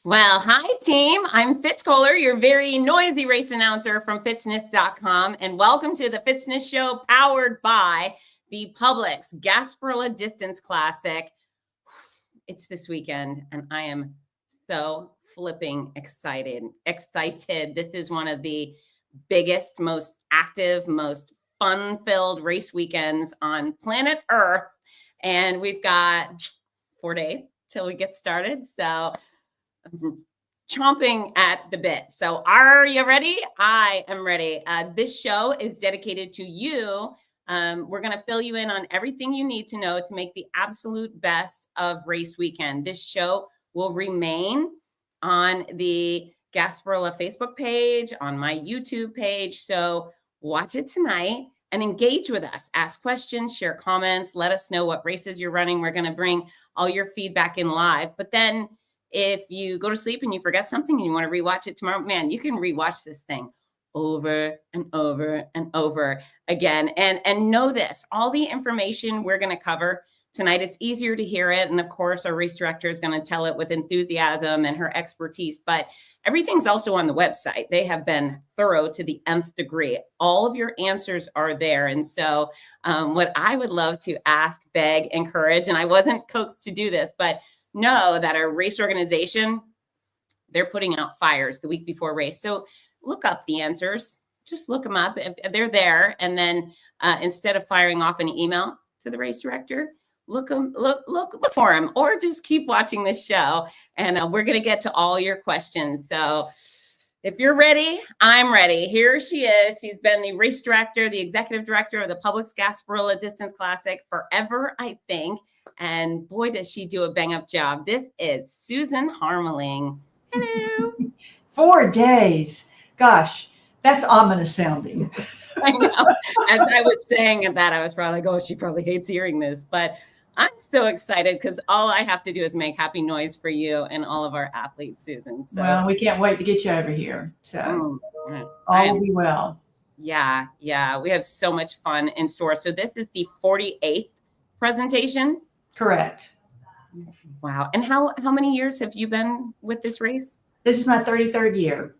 Well, hi, team. I'm Fitz Kohler, your very noisy race announcer from Fitzness.com, and welcome to the Fitzness Show powered by the Publix Gasparilla Distance Classic. It's this weekend, and I am so flipping excited. This is one of the biggest, most active, most fun-filled race weekends on planet Earth, and we've got 4 days till we get started. So chomping at the bit. So are you ready? I am ready. This show is dedicated to you. We're going to fill you in on everything you need to know to make the absolute best of race weekend. This show will remain on the Gasparilla Facebook page, on my YouTube page. So watch it tonight and engage with us. Ask questions, share comments, let us know what races you're running. We're going to bring all your feedback in live. But then if you go to sleep and you forget something and you want to rewatch it tomorrow, man, you can rewatch this thing over and over and over again. And know this, all the information we're going to cover tonight, it's easier to hear it. And of course, our race director is going to tell it with enthusiasm and her expertise, but everything's also on the website. They have been thorough to the nth degree. All of your answers are there. And so what I would love to ask, beg, encourage, and I wasn't coaxed to do this, but know that our race organization, they're putting out fires the week before race. So look up the answers, just look them up. If they're there. And then instead of firing off an email to the race director, look for them, or just keep watching this show. And we're going to get to all your questions. So if you're ready, I'm ready. Here she is. She's been the race director, the executive director of the Publix Gasparilla Distance Classic forever, I think. And boy, does she do a bang-up job. This is Susan Harmeling. Hello. 4 days. Gosh, that's ominous sounding. I know. As I was saying that, I was probably like, oh, she probably hates hearing this. But I'm so excited because all I have to do is make happy noise for you and all of our athletes, Susan. So, well, we can't wait to get you over here. So all will be well. Yeah. We have so much fun in store. So this is the 48th presentation. Correct. Wow. And how many years have you been with this race? This is my 33rd year.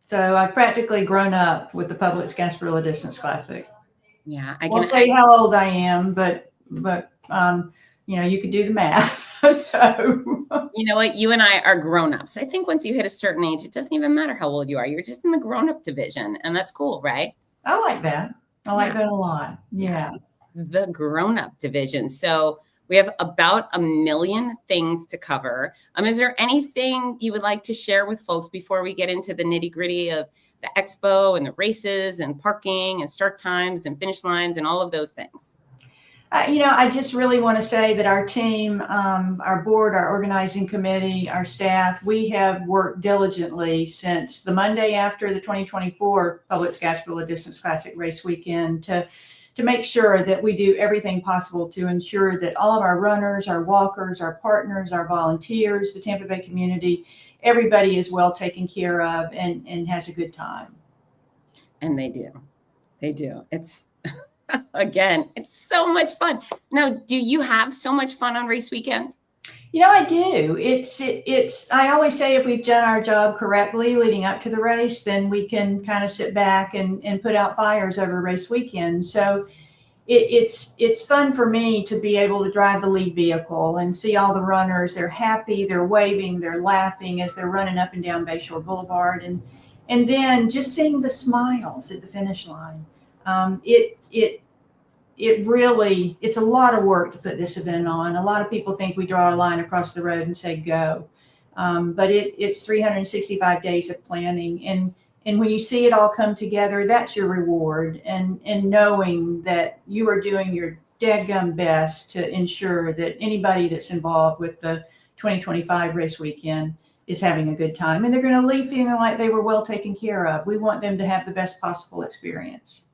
So I've practically grown up with the Publix Gasparilla Distance Classic. Yeah. I won't tell you how old I am, but you can do the math. So you know what? You and I are grown-ups. I think once you hit a certain age, it doesn't even matter how old you are. You're just in the grown-up division. And that's cool, right? I like that. I like that a lot. Yeah. The grown-up division. So we have about 1 million things to cover. Is there anything you would like to share with folks before we get into the nitty-gritty of the expo and the races and parking and start times and finish lines and all of those things? I just really want to say that our team, our board, our organizing committee, our staff, we have worked diligently since the Monday after the 2024 Publix Gasparilla Distance Classic race weekend to make sure that we do everything possible to ensure that all of our runners, our walkers, our partners, our volunteers, the Tampa Bay community, everybody is well taken care of and has a good time. And they do. It's again, it's so much fun. Now, do you have so much fun on race weekend? I do. I always say if we've done our job correctly leading up to the race, then we can kind of sit back and put out fires over race weekend. So it's fun for me to be able to drive the lead vehicle and see all the runners. They're happy, they're waving, they're laughing as they're running up and down Bayshore Boulevard. And then just seeing the smiles at the finish line. It's a lot of work to put this event on. A lot of people think we draw a line across the road and say go, but it's 365 days of planning, and when you see it all come together, that's your reward. And knowing that you are doing your dadgum best to ensure that anybody that's involved with the 2025 race weekend is having a good time, and they're going to leave feeling like they were well taken care of. We want them to have the best possible experience.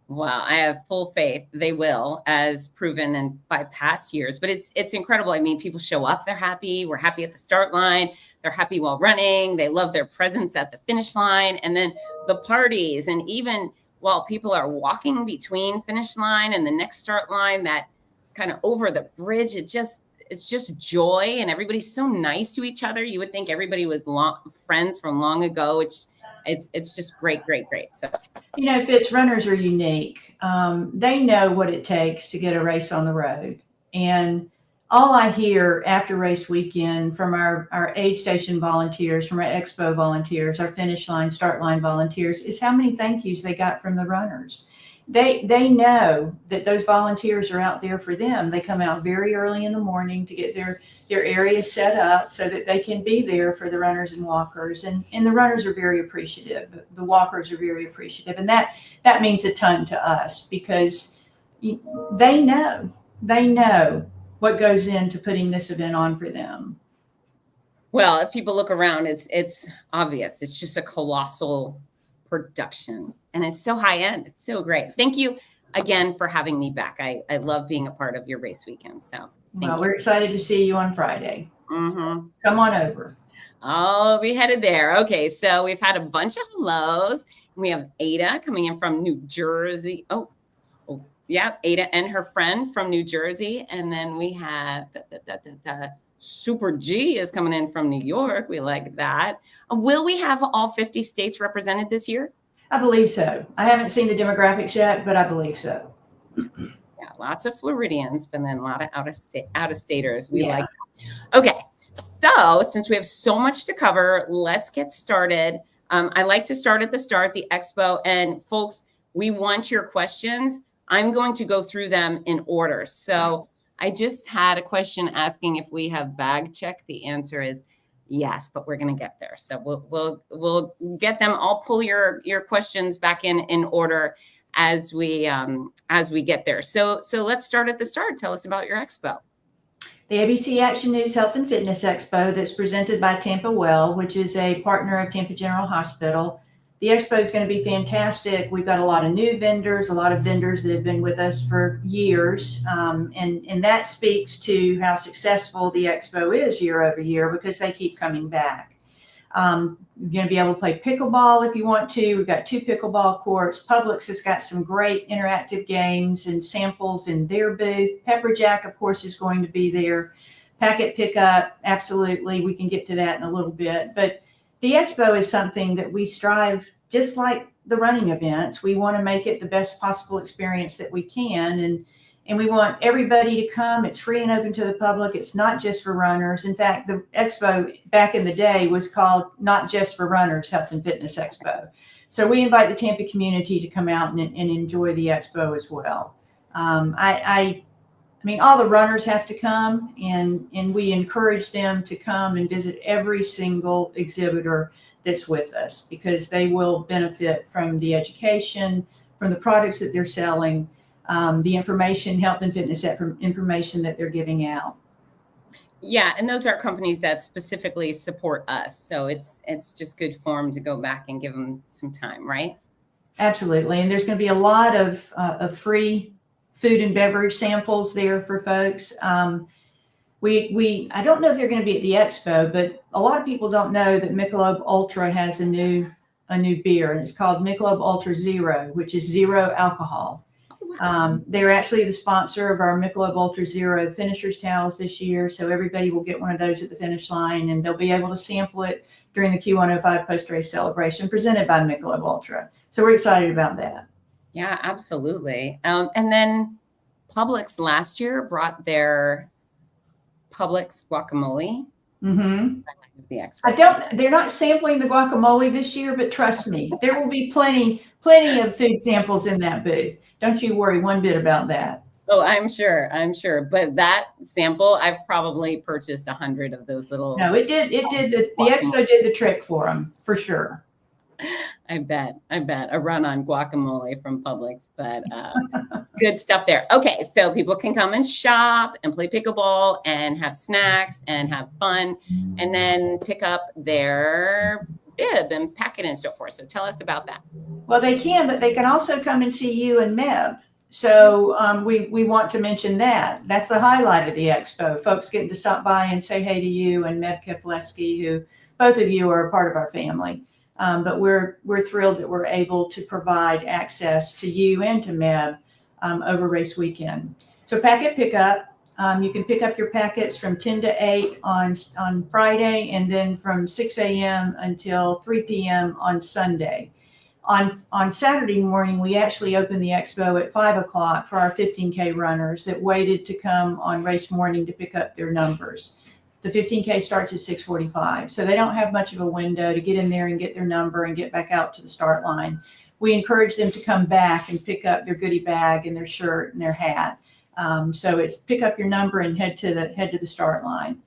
Well, I have full faith they will, as proven by past years. But it's incredible. I mean, people show up, they're happy. We're happy at the start line. They're happy while running. They love their presence at the finish line. And then the parties. And even while people are walking between finish line and the next start line, that it's kind of over the bridge. it's just joy, and everybody's so nice to each other. You would think everybody was friends from long ago. It's just great. So, Fitz, runners are unique. They know what it takes to get a race on the road. And all I hear after race weekend from our aid station volunteers, from our expo volunteers, our finish line, start line volunteers, is how many thank yous they got from the runners. They know that those volunteers are out there for them. They come out very early in the morning to get their area set up so that they can be there for the runners and walkers. And the runners are very appreciative. The walkers are very appreciative. And that means a ton to us, because they know what goes into putting this event on for them. Well, if people look around, it's obvious. It's just a colossal production, and it's so high end. It's so great. Thank you again for having me back. I love being a part of your race weekend. So we're excited to see you on Friday. Mm-hmm. Come on over. I'll be headed there. Okay, so we've had a bunch of hellos. We have Ada coming in from New Jersey. Oh yeah, Ada and her friend from New Jersey. And then we have Super G is coming in from New York. We like that. Will we have all 50 states represented this year? I believe so. I haven't seen the demographics yet, but I believe so. Yeah, lots of Floridians, but then a lot of out-of-staters. We like that. Okay, so since we have so much to cover, let's get started. I like to start at the start, the expo. And folks, we want your questions. I'm going to go through them in order. So I just had a question asking if we have bag check. The answer is yes, but we're going to get there. So we'll get them. I'll pull your questions back in order as we get there. So let's start at the start. Tell us about your expo. The ABC Action News Health and Fitness Expo that's presented by Tampa Well, which is a partner of Tampa General Hospital. The expo is going to be fantastic. We've got a lot of new vendors, a lot of vendors that have been with us for years. And that speaks to how successful the expo is year over year, because they keep coming back. You're going to be able to play pickleball if you want to. We've got 2 pickleball courts. Publix has got some great interactive games and samples in their booth. Pepper Jack, of course, is going to be there. Packet pickup, absolutely. We can get to that in a little bit. But the expo is something that we strive, just like the running events, we want to make it the best possible experience that we can. And we want everybody to come. It's free and open to the public. It's not just for runners. In fact, the expo back in the day was called Not Just for Runners Health and Fitness Expo. So we invite the Tampa community to come out and enjoy the expo as well. I mean, all the runners have to come, and we encourage them to come and visit every single exhibitor that's with us, because they will benefit from the education, from the products that they're selling, the information, health and fitness information that they're giving out. Yeah, and those are companies that specifically support us. So it's just good form to go back and give them some time, right? Absolutely. And there's going to be a lot of free food and beverage samples there for folks. I don't know if they're going to be at the expo, but a lot of people don't know that Michelob Ultra has a new beer, and it's called Michelob Ultra Zero, which is zero alcohol. They're actually the sponsor of our Michelob Ultra Zero finishers towels this year. So everybody will get one of those at the finish line, and they'll be able to sample it during the Q105 post-race celebration presented by Michelob Ultra. So we're excited about that. Yeah, absolutely. And then Publix last year brought their Publix guacamole. Mm-hmm. The they're not sampling the guacamole this year, but trust me, there will be plenty of food samples in that booth. Don't you worry one bit about that. Oh, I'm sure. But that sample, I've probably purchased 100 of those little. No, it did. The expo did the trick for them, for sure. I bet a run on guacamole from Publix, but good stuff there. Okay, so people can come and shop and play pickleball and have snacks and have fun, and then pick up their bib and pack it and so forth. So tell us about that. Well, they can, but they can also come and see you and Meb. So we want to mention that. That's the highlight of the expo. Folks getting to stop by and say hey to you and Meb Kefleski, who both of you are a part of our family. But we're thrilled that we're able to provide access to you and to Meb over race weekend. So packet pickup, You can pick up your packets from 10 to 8 on Friday, and then from 6 a.m. until 3 p.m. on Sunday. On Saturday morning, we actually opened the expo at 5 o'clock for our 15K runners that waited to come on race morning to pick up their numbers. The 15K starts at 6:45, so they don't have much of a window to get in there and get their number and get back out to the start line. We encourage them to come back and pick up their goodie bag and their shirt and their hat. So it's pick up your number and head to the start line.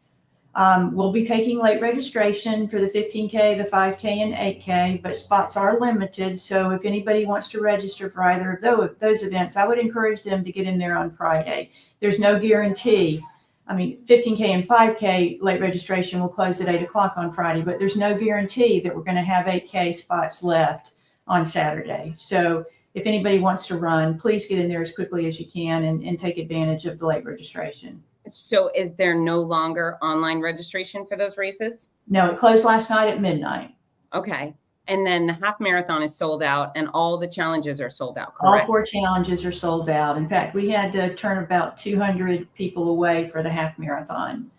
We'll be taking late registration for the 15K, the 5K, and 8K, but spots are limited. So if anybody wants to register for either of those events, I would encourage them to get in there on Friday. There's no guarantee. I mean, 15K and 5K late registration will close at 8 o'clock on Friday, but there's no guarantee that we're going to have 8K spots left on Saturday. So if anybody wants to run, please get in there as quickly as you can and take advantage of the late registration. So is there no longer online registration for those races? No, it closed last night at midnight. Okay. And then the half marathon is sold out and all the challenges are sold out, correct? All 4 challenges are sold out. In fact, we had to turn about 200 people away for the half marathon.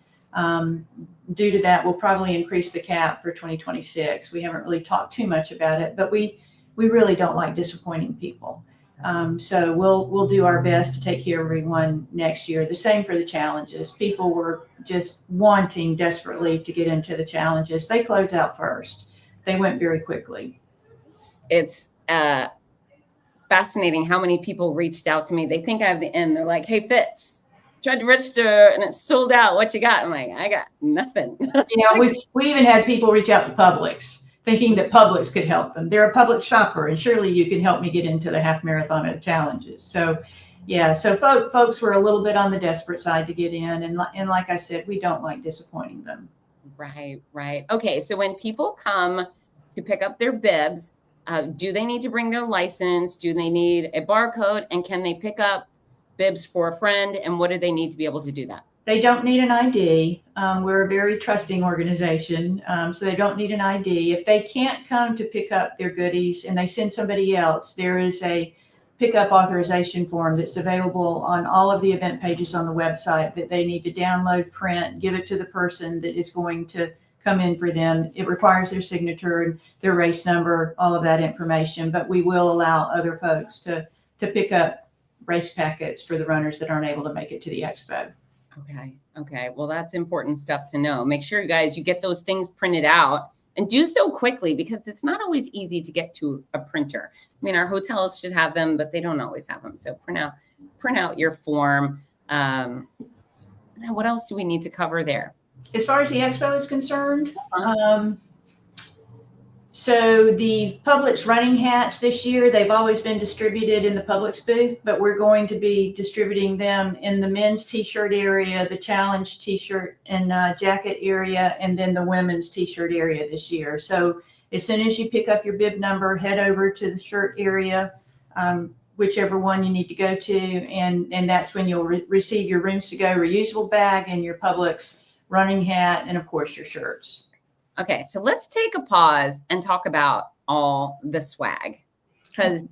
Due to that, we'll probably increase the cap for 2026. We haven't really talked too much about it, but we really don't like disappointing people. So we'll do our best to take care of everyone next year. The same for the challenges. People were just wanting desperately to get into the challenges. They closed out first. They went very quickly. It's fascinating how many people reached out to me. They think I have the end. They're like, "Hey, Fitz, tried to register and it's sold out. What you got?" I'm like, "I got nothing." We even had people reach out to Publix, thinking that Publix could help them. They're a Publix shopper, and surely you can help me get into the half marathon of the challenges. So, yeah, so folks were a little bit on the desperate side to get in, and like I said, we don't like disappointing them. Right. Okay, so when people come to pick up their bibs, do they need to bring their license? Do they need a barcode? And can they pick up bibs for a friend? And what do they need to be able to do that? They don't need an ID. We're a very trusting organization, so they don't need an ID. If they can't come to pick up their goodies and they send somebody else, there is a pickup authorization form that's available on all of the event pages on the website that they need to download, print, give it to the person that is going to come in for them. It requires their signature, their race number, all of that information, but we will allow other folks to pick up race packets for the runners that aren't able to make it to the expo. Okay. Well, that's important stuff to know. Make sure, you guys, you get those things printed out and do so quickly because it's not always easy to get to a printer. I mean, our hotels should have them, but they don't always have them. So print out your form. What else do we need to cover there? As far as the expo is concerned, so the Publix running hats this year, they've always been distributed in the Publix booth, but we're going to be distributing them in the men's t-shirt area, the challenge t-shirt and jacket area, and then the women's t-shirt area this year. So as soon as you pick up your bib number, head over to the shirt area, whichever one you need to go to, and that's when you'll receive your Rooms to Go reusable bag and your Publix running hat, and of course your shirts. Okay, so let's take a pause and talk about all the swag, because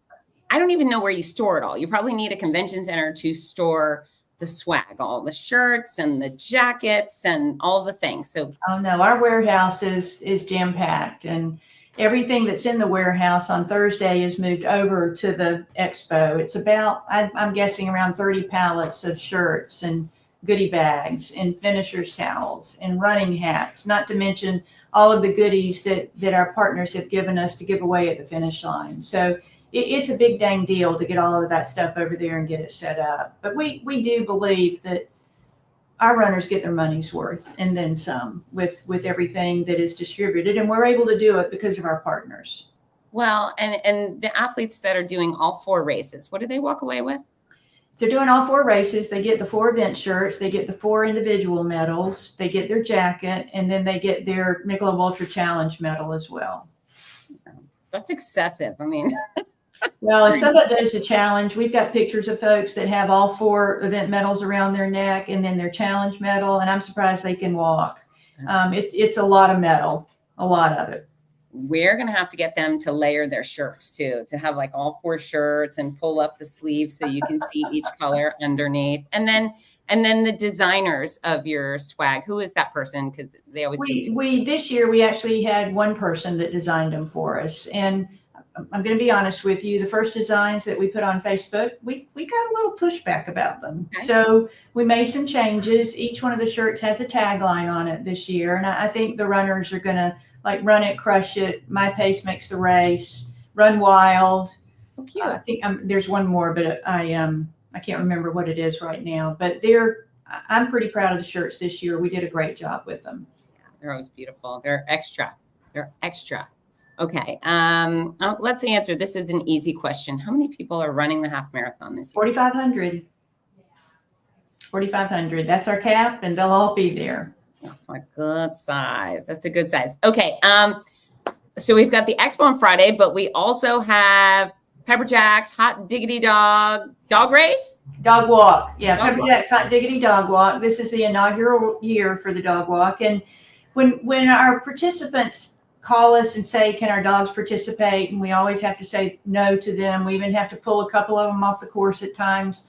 I don't even know where you store it all. You probably need a convention center to store the swag, all the shirts and the jackets and all the things. So, oh no, our warehouse is jam packed, and everything that's in the warehouse on Thursday is moved over to the expo. It's about, I'm guessing, around 30 pallets of shirts and goodie bags and finishers towels and running hats, not to mention all of the goodies that our partners have given us to give away at the finish line. So it's a big dang deal to get all of that stuff over there and get it set up. But we do believe that our runners get their money's worth and then some with everything that is distributed, and we're able to do it because of our partners. Well, and the athletes that are doing all 4 races, what do they walk away with? If they're doing all 4 races, they get the 4 event shirts, they get the 4 individual medals, they get their jacket, and then they get their Michelob Ultra Challenge medal as well. That's excessive. I mean, well, if somebody does the challenge, we've got pictures of folks that have all 4 event medals around their neck and then their challenge medal, and I'm surprised they can walk. It's a lot of medal, a lot of it. We're going to have to get them to layer their shirts too, to have like all 4 shirts and pull up the sleeves so you can see each color underneath. And then And then the designers of your swag, who is that person? Because they always we this year we actually had one person that designed them for us, and I'm going to be honest with you. The first designs that we put on Facebook, we got a little pushback about them. Okay. So we made some changes. Each one of the shirts has a tagline on it this year, and I think the runners are going to like run it, crush it. My pace makes the race. Run wild. Oh, cute. I think there's one more, but I can't remember what it is right now. But I'm pretty proud of the shirts this year. We did a great job with them. Yeah, they're always beautiful. They're extra. They're extra. Okay. Let's answer. This is an easy question. How many people are running the half marathon this year? 4,500. 4,500. That's our cap, and they'll all be there. That's a good size. That's a good size. Okay. So we've got the expo on Friday, but we also have Pepper Jack's Hot Diggity Dog race? Dog walk. Yeah, Dog Pepper walk. Jack's Hot Diggity Dog Walk. This is the inaugural year for the dog walk. And when our participants call us and say, can our dogs participate? And we always have to say no to them. We even have to pull a couple of them off the course at times.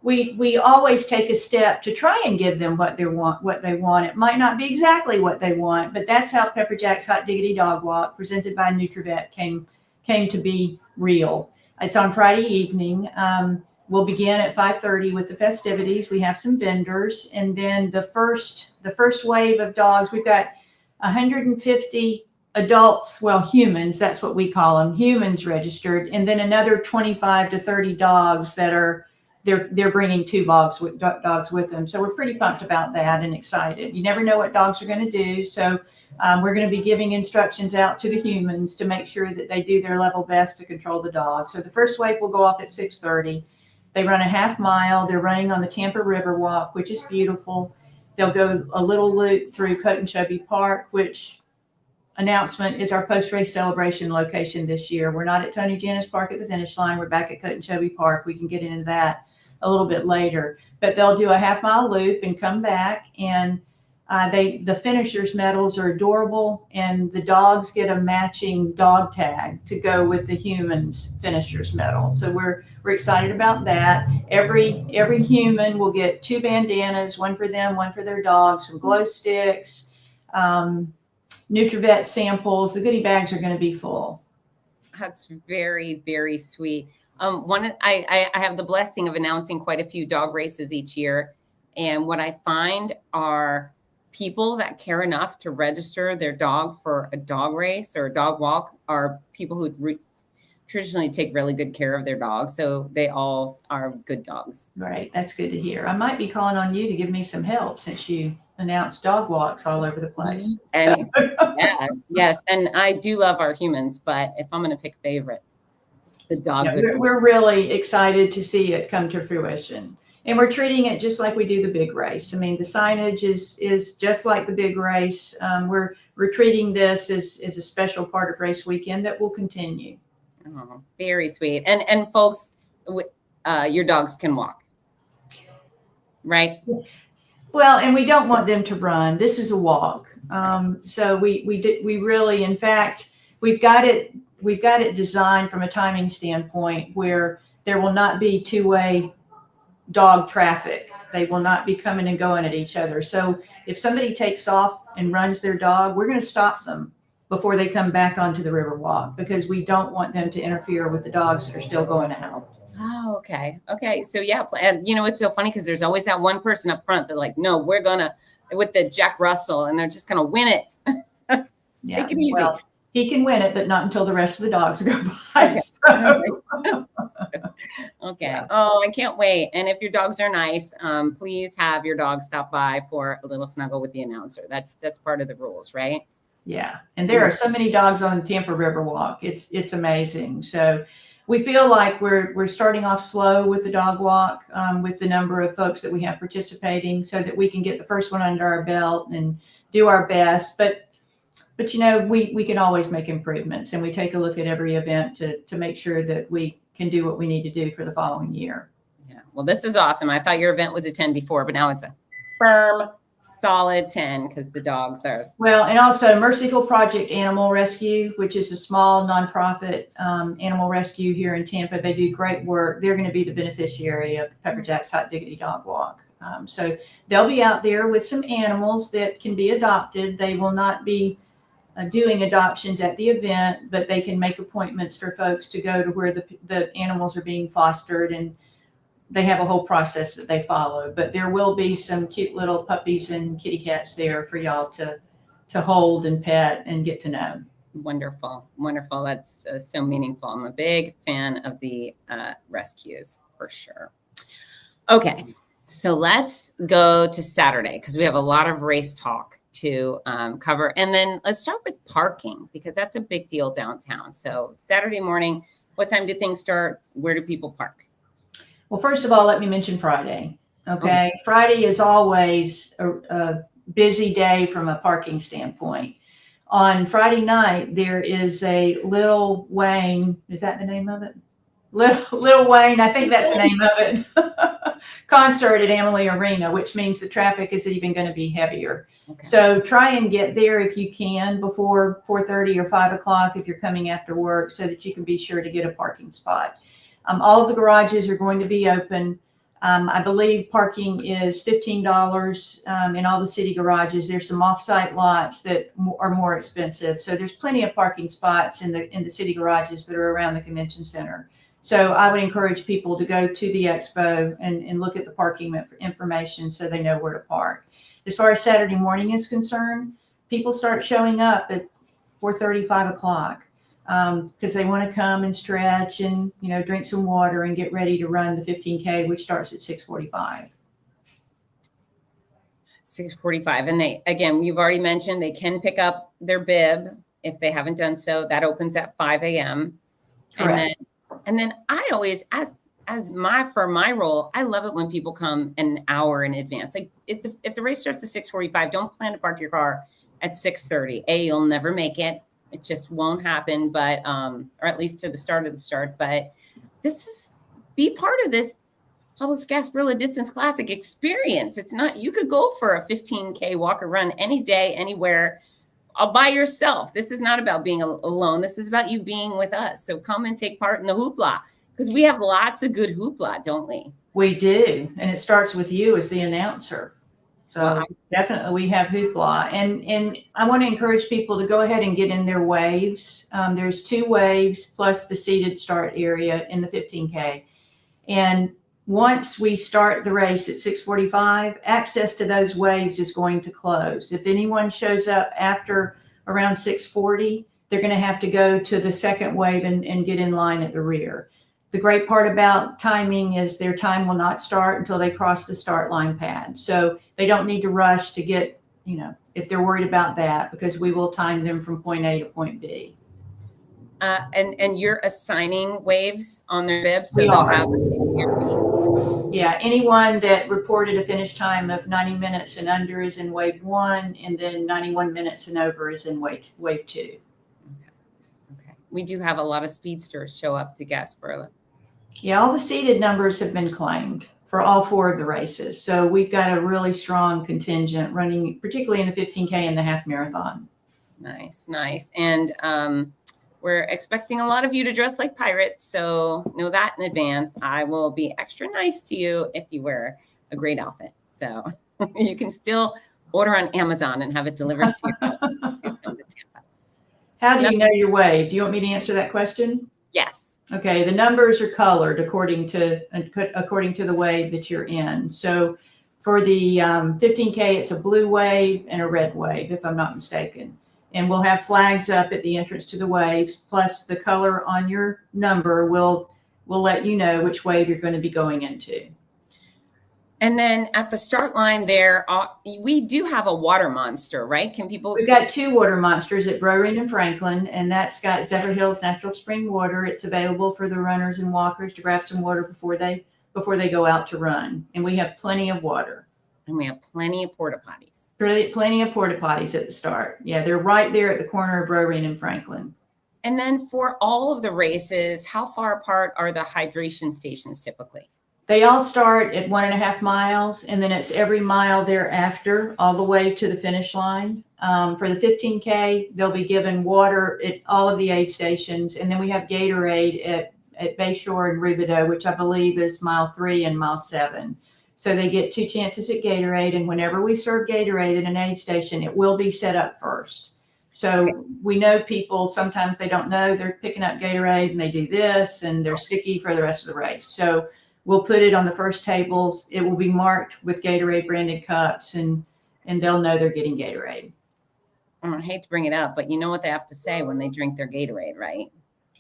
We always take a step to try and give them what they want. It might not be exactly what they want, but that's how Pepper Jack's Hot Diggity Dog Walk, presented by NutriVet, came to be real. It's on Friday evening. We'll begin at 5:30 with the festivities. We have some vendors, and then the first wave of dogs. We've got 150 adults, well, humans. That's what we call them, humans registered, and then another 25 to 30 dogs that are. They're bringing two dogs with them. So we're pretty pumped about that and excited. You never know what dogs are going to do. So we're going to be giving instructions out to the humans to make sure that they do their level best to control the dog. So the first wave will go off at 6:30. They run a half mile. They're running on the Tampa River Walk, which is beautiful. They'll go a little loop through Chubby Park, which announcement is our post-race celebration location this year. We're not at Tony Jannus Park at the finish line. We're back at Chubby Park. We can get into that a little bit later, but they'll do a half mile loop and come back, and the finishers medals are adorable, and the dogs get a matching dog tag to go with the humans finishers medal. So we're excited about that. Every human will get 2 bandanas, one for them, one for their dogs, some glow sticks, NutriVet samples. The goodie bags are going to be full. That's very, very sweet. I have the blessing of announcing quite a few dog races each year. And what I find are people that care enough to register their dog for a dog race or a dog walk are people who traditionally take really good care of their dogs. So they all are good dogs. Right. That's good to hear. I might be calling on you to give me some help since you announced dog walks all over the place. And yes. And I do love our humans, but if I'm going to pick favorites, the dogs. Yeah, we're really excited to see it come to fruition. And we're treating it just like we do the big race. I mean, the signage is just like the big race. We're treating this as a special part of race weekend that will continue. Oh, very sweet. And folks, your dogs can walk, right? Well, and we don't want them to run. This is a walk. So we really, in fact, we've got it designed from a timing standpoint where there will not be two-way dog traffic. They will not be coming and going at each other. So if somebody takes off and runs their dog, we're going to stop them before they come back onto the river walk, because we don't want them to interfere with the dogs that are still going out. Oh, okay. So yeah, and it's so funny because there's always that one person up front that like, no, we're gonna with the Jack Russell, and they're just gonna win it. Yeah, take it easy. Well, he can win it, but not until the rest of the dogs go by. So. Okay. Yeah. Oh, I can't wait. And if your dogs are nice, please have your dog stop by for a little snuggle with the announcer. That's part of the rules, right? Yeah, and there are so many dogs on the Tampa River Walk. It's amazing. So we feel like we're starting off slow with the dog walk, with the number of folks that we have participating, so that we can get the first one under our belt and do our best. But we can always make improvements, and we take a look at every event to make sure that we can do what we need to do for the following year. Yeah. Well, this is awesome. I thought your event was a 10 before, but now it's a firm, solid 10 because the dogs are. Well, and also Merciful Project Animal Rescue, which is a small nonprofit animal rescue here in Tampa. They do great work. They're going to be the beneficiary of Pepper Jack's Hot Diggity Dog Walk. So they'll be out there with some animals that can be adopted. They will not be doing adoptions at the event, but they can make appointments for folks to go to where the animals are being fostered, and they have a whole process that they follow. But there will be some cute little puppies and kitty cats there for y'all to hold and pet and get to know. Wonderful. Wonderful. That's so meaningful. I'm a big fan of the rescues for sure. Okay. So let's go to Saturday because we have a lot of race talk to cover. And then let's start with parking because that's a big deal downtown. So Saturday morning, what time do things start? Where do people park? Well, first of all, let me mention Friday. Okay. Friday is always a busy day from a parking standpoint. On Friday night, there is a Lil Wayne. Is that the name of it? Lil Wayne, I think that's the name of it. Concert at Amalie Arena, which means the traffic is even going to be heavier. Okay. So try and get there if you can before 4:30 or 5 o'clock if you're coming after work so that you can be sure to get a parking spot. All of the garages are going to be open. I believe parking is $15 in all the city garages. There's some off-site lots that are more expensive. So there's plenty of parking spots in the city garages that are around the convention center. So I would encourage people to go to the expo and look at the parking information so they know where to park. As far as Saturday morning is concerned, people start showing up at 4:30, 5 o'clock. Because they want to come and stretch and, drink some water and get ready to run the 15K, which starts at 6:45. 6:45. And again, you've already mentioned they can pick up their bib if they haven't done so. That opens at 5 a.m. Correct. And then I always, for my role, I love it when people come an hour in advance. Like if the race starts at 6:45, don't plan to park your car at 6:30. You'll never make it. It just won't happen, but, or at least to the start of the start, but be part of this Publix Gasparilla Distance Classic experience. It's not, you could go for a 15K walk or run any day, anywhere, all by yourself. This is not about being alone. This is about you being with us. So come and take part in the hoopla because we have lots of good hoopla, don't we? We do. And it starts with you as the announcer. So definitely we have hoopla. And I want to encourage people to go ahead and get in their waves. There's 2 waves plus the seated start area in the 15K. And once we start the race at 6:45, access to those waves is going to close. If anyone shows up after around 6:40, they're going to have to go to the second wave and get in line at the rear. The great part about timing is their time will not start until they cross the start line pad. So they don't need to rush to get, if they're worried about that, because we will time them from point A to point B. And you're assigning waves on their bibs, so they'll have your feet. Yeah, anyone that reported a finish time of 90 minutes and under is in wave 1, and then 91 minutes and over is in wave 2. Okay. We do have a lot of speedsters show up to Gasparilla. Yeah, all the seated numbers have been claimed for all 4 of the races. So we've got a really strong contingent running, particularly in the 15K and the half marathon. Nice. And we're expecting a lot of you to dress like pirates. So know that in advance. I will be extra nice to you if you wear a great outfit. So you can still order on Amazon and have it delivered to your house. How do you know your wave? Do you want me to answer that question? Yes. Okay, the numbers are colored according to the wave that you're in. So for the 15K, it's a blue wave and a red wave, if I'm not mistaken. And we'll have flags up at the entrance to the waves, plus the color on your number will let you know which wave you're going to be going into. And then at the start line there, we do have a water monster, right? We've got 2 water monsters at Marooned and Franklin, and that's got Zephyr Hills Natural Spring Water. It's available for the runners and walkers to grab some water before they go out to run. And we have plenty of water. And we have plenty of porta potties. Plenty of porta potties at the start. Yeah, they're right there at the corner of Marooned and Franklin. And then for all of the races, how far apart are the hydration stations typically? They all start at 1.5 miles, and then it's every mile thereafter, all the way to the finish line. For the 15K, they'll be given water at all of the aid stations, and then we have Gatorade at Bayshore and Rubidoux, which I believe is mile 3 and mile 7. So they get 2 chances at Gatorade. And whenever we serve Gatorade at an aid station, it will be set up first. So we know people, sometimes they don't know they're picking up Gatorade and they do this and they're sticky for the rest of the race. So we'll put it on the first tables. It will be marked with Gatorade branded cups and they'll know they're getting Gatorade. I hate to bring it up, but you know what they have to say when they drink their Gatorade, right?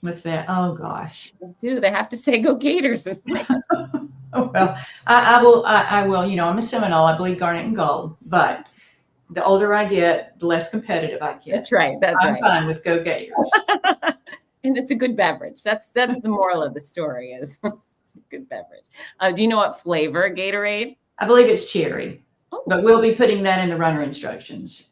What's that? Oh gosh. They have to say "Go Gators." Oh, well, I will, you know, I'm a Seminole. I bleed garnet and gold, but the older I get, the less competitive I get. That's right. I'm fine with Go Gators. And it's a good beverage. That's the moral of the story is it's a good beverage. Do you know what flavor Gatorade? I believe it's cherry, but we'll be putting that in the runner instructions.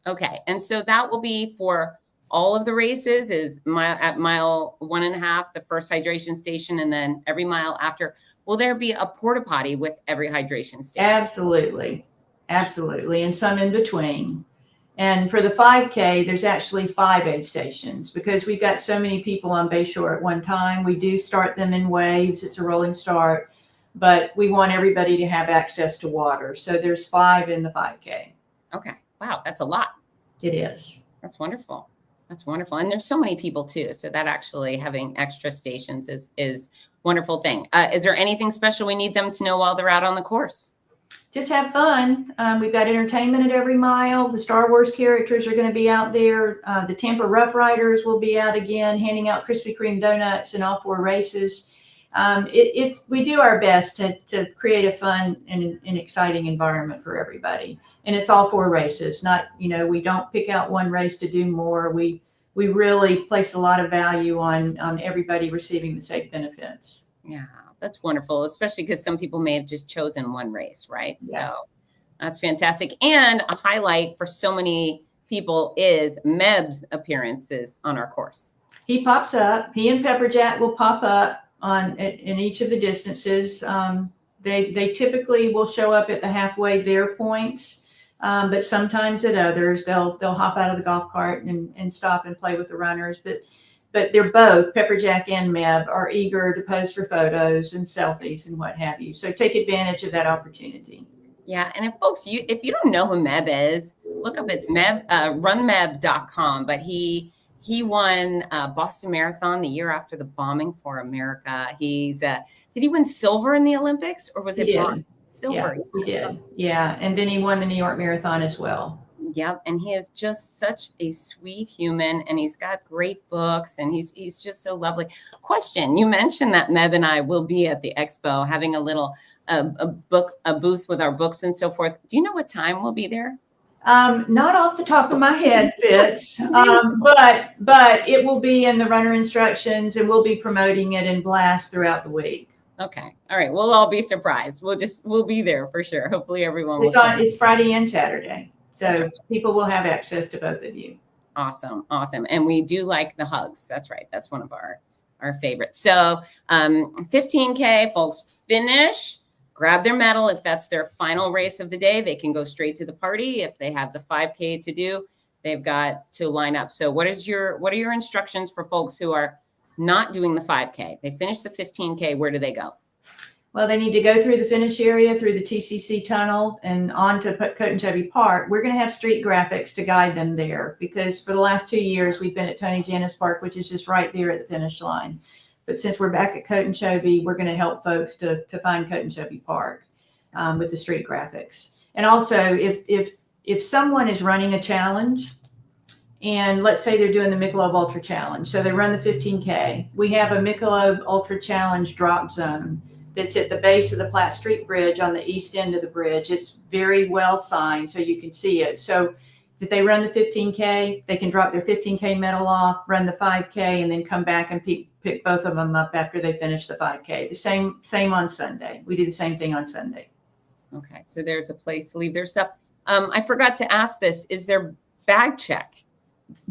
Okay. And so that will be for all of the races is at mile 1.5, the first hydration station, and then every mile after. Will there be a porta potty with every hydration station? Absolutely. And some in between. And for the 5K, there's actually 5 aid stations because we've got so many people on Bayshore at one time. We do start them in waves. It's a rolling start, but we want everybody to have access to water. So there's 5 in the 5K. Okay. Wow. That's a lot. It is. That's wonderful. And there's so many people too. So that actually having extra stations is wonderful thing. Is there anything special we need them to know while they're out on the course? Just have fun. We've got entertainment at every mile. The Star Wars characters are going to be out there. The Tampa Rough Riders will be out again, handing out Krispy Kreme donuts in all 4 races. We do our best to create a fun and exciting environment for everybody. And it's all 4 races. Not, we don't pick out one race to do more. We really place a lot of value on everybody receiving the same benefits. Yeah, that's wonderful, especially because some people may have just chosen one race, right? Yeah. So that's fantastic. And a highlight for so many people is Meb's appearances on our course. He pops up. He and Pepperjack will pop up in each of the distances. They typically will show up at the halfway their points, but sometimes at others they'll hop out of the golf cart and stop and play with the runners. But they're both, Pepperjack and Meb, are eager to pose for photos and selfies and what have you. So take advantage of that opportunity. Yeah, and if you don't know who Meb is, look up it's Meb, runmeb.com. But he won Boston Marathon the year after the bombing for America. Did he win silver in the Olympics or was it bronze? Silver. Yeah, he did. Yeah, and then he won the New York Marathon as well. Yep, and he is just such a sweet human, and he's got great books, and he's just so lovely. Question: you mentioned that Meb and I will be at the expo having a little a booth with our books and so forth. Do you know what time we'll be there? Not off the top of my head, Fitz, but it will be in the runner instructions, and we'll be promoting it in blast throughout the week. Okay, all right. We'll all be surprised. We'll be there for sure. Hopefully, everyone. It's Friday and Saturday. So people will have access to both of you. Awesome. And we do like the hugs. That's right. That's one of our favorites. So 15K, folks, finish, grab their medal. If that's their final race of the day, they can go straight to the party. If they have the 5K to do, they've got to line up. So what are your instructions for folks who are not doing the 5K? They finish the 15K. Where do they go? Well, they need to go through the finish area, through the TCC tunnel, and on to Cotonchovy Park. We're going to have street graphics to guide them there because for the last 2 years, we've been at Tony Jannus Park, which is just right there at the finish line. But since we're back at Cotonchovy, we're going to help folks to find Cotonchovy Park with the street graphics. And also, if someone is running a challenge, and let's say they're doing the Michelob Ultra Challenge, so they run the 15K, we have a Michelob Ultra Challenge drop zone that's at the base of the Platt Street Bridge on the east end of the bridge. It's very well signed so you can see it. So if they run the 15K, they can drop their 15K medal off, run the 5K, and then come back and pick both of them up after they finish the 5K. The same on Sunday. We do the same thing on Sunday. Okay, so there's a place to leave their stuff. I forgot to ask this. Is there bag check?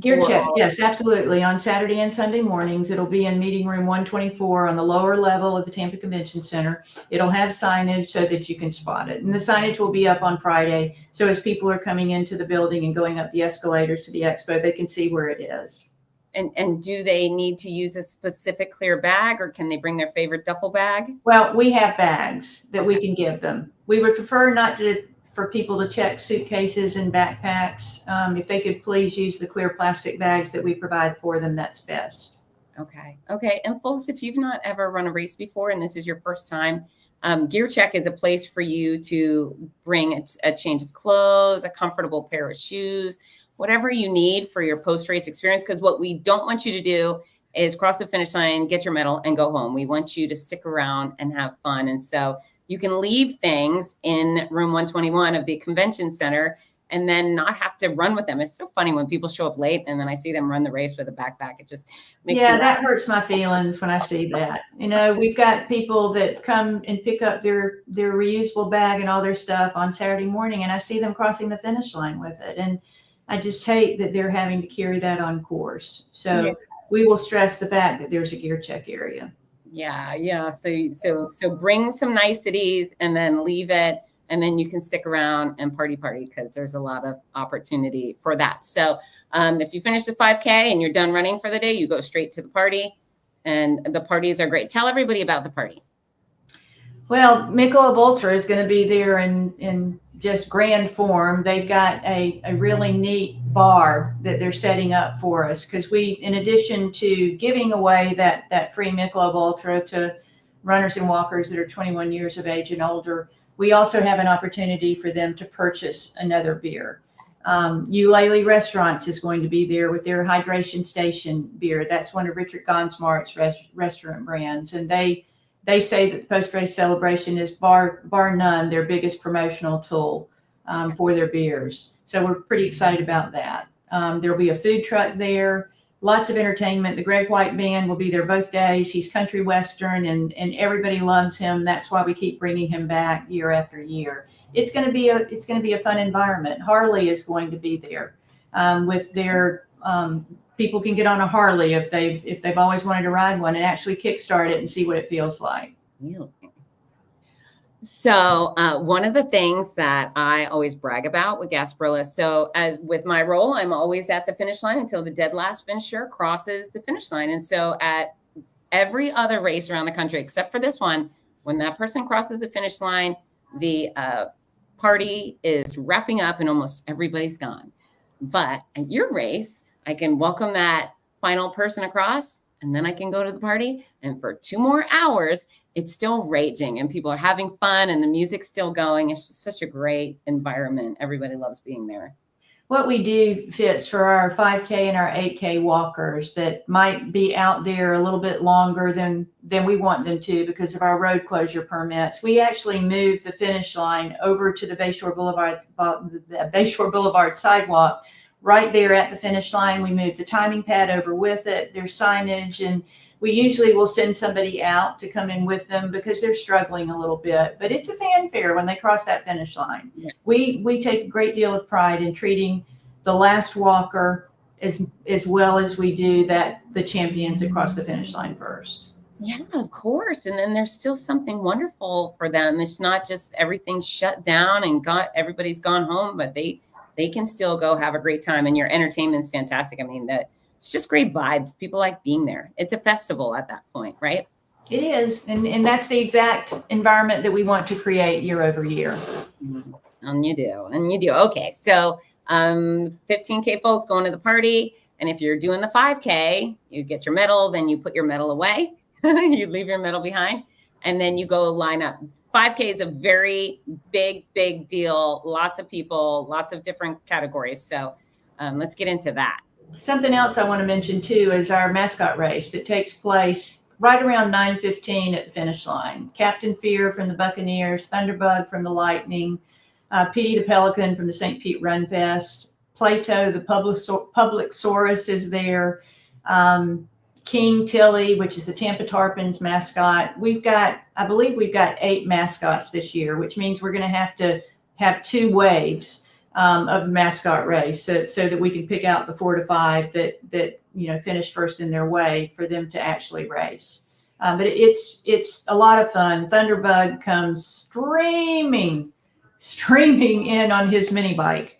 Gear check, yes, absolutely. On Saturday and Sunday mornings, it'll be in meeting room 124 on the lower level of the Tampa Convention Center. It'll have signage so that you can spot it. And the signage will be up on Friday. So as people are coming into the building and going up the escalators to the expo, they can see where it is. And do they need to use a specific clear bag, or can they bring their favorite duffel bag? Well, we have bags that we can give them. We would prefer not for people to check suitcases and backpacks. If they could please use the clear plastic bags that we provide for them, that's best. Okay. Okay. And folks, if you've not ever run a race before and this is your first time, Gear Check is a place for you to bring a change of clothes, a comfortable pair of shoes, whatever you need for your post-race experience. Because what we don't want you to do is cross the finish line, get your medal, and go home. We want you to stick around and have fun. And so you can leave things in room 121 of the convention center and then not have to run with them. It's so funny when people show up late and then I see them run the race with a backpack. It just makes me that hurts my feelings when I see that. You know, we've got people that come and pick up their reusable bag and all their stuff on Saturday morning, and I see them crossing the finish line with it. And I just hate that they're having to carry that on course. So we will stress the fact that there's a Gear Check area. Yeah. So bring some niceties and then leave it. And then you can stick around and party because there's a lot of opportunity for that. So if you finish the 5K and you're done running for the day, you go straight to the party. And the parties are great. Tell everybody about the party. Well, Michelob Ultra is going to be there in just grand form. They've got a really neat bar that they're setting up for us, because we, in addition to giving away that free Michelob Ultra to runners and walkers that are 21 years of age and older, we also have an opportunity for them to purchase another beer. Eulalie Restaurants is going to be there with their Hydration Station beer. That's one of Richard Gonsmart's restaurant brands. And they say that the post-race celebration is bar none their biggest promotional tool for their beers. So we're pretty excited about that. There'll be a food truck there. Lots of entertainment. The Greg White Band will be there both days. He's country western, and everybody loves him. That's why we keep bringing him back year after year. It's going to be a fun environment. Harley is going to be there with their people can get on a Harley if they've always wanted to ride one and actually kickstart it and see what it feels like. Really? So one of the things that I always brag about with Gasparilla, so with my role, I'm always at the finish line until the dead last finisher crosses the finish line. And so at every other race around the country, except for this one, when that person crosses the finish line, the party is wrapping up and almost everybody's gone. But at your race, I can welcome that final person across, and then I can go to the party. And for 2 more hours, it's still raging and people are having fun and the music's still going. It's just such a great environment. Everybody loves being there. What we do, Fitz, for our 5K and our 8K walkers that might be out there a little bit longer than we want them to because of our road closure permits, we actually move the finish line over to the Bayshore Boulevard sidewalk. Right there at the finish line, we move the timing pad over with it. There's signage, and we usually will send somebody out to come in with them because they're struggling a little bit. But it's a fanfare when they cross that finish line. Yeah. We take a great deal of pride in treating the last walker as well as we do the champions that cross the finish line first. Yeah, of course. And then there's still something wonderful for them. It's not just everything's shut down and everybody's gone home, but they can still go have a great time. And your entertainment's fantastic. I mean, it's just great vibes. People like being there. It's a festival at that point, right? It is. And that's the exact environment that we want to create year over year. And you do. Okay. So 15K folks going to the party. And if you're doing the 5K, you get your medal, then you put your medal away. You leave your medal behind, and then you go line up. 5K is a very big deal. Lots of people, lots of different categories. So let's get into that. Something else I want to mention too is our mascot race that takes place right around 9:15 at the finish line. Captain Fear from the Buccaneers, Thunderbug from the Lightning, Petey the Pelican from the St. Pete Run Fest, Plato the Publicosaurus is there, King Tilly, which is the Tampa Tarpons mascot. I believe we've got 8 mascots this year, which means we're going to have 2 waves of the mascot race so that we can pick out the 4 to 5 that finish first in their way for them to actually race. But it's a lot of fun. Thunderbug comes streaming in on his mini bike.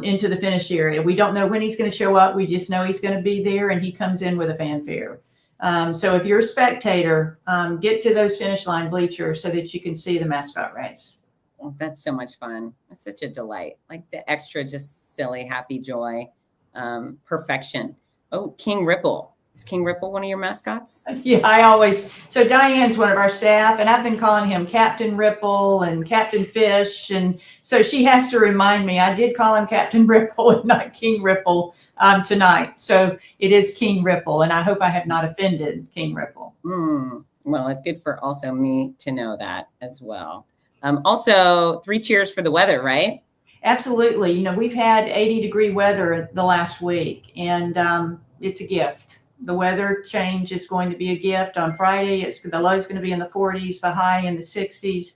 into the finish area. We don't know when he's going to show up. We just know he's going to be there, and he comes in with a fanfare. So if you're a spectator, get to those finish line bleachers so that you can see the mascot race. Oh, that's so much fun. It's such a delight. Like the extra, just silly, happy joy, perfection. Oh, King Ripple. Is King Ripple one of your mascots? Yeah, so Diane's one of our staff, and I've been calling him Captain Ripple and Captain Fish. And so she has to remind me, I did call him Captain Ripple and not King Ripple tonight. So it is King Ripple, and I hope I have not offended King Ripple. Well, it's good for also me to know that as well. Also, 3 cheers for the weather, right? Absolutely. You know, we've had 80-degree weather the last week, and it's a gift. The weather change is going to be a gift. On Friday, the low is going to be in the 40s, the high in the 60s.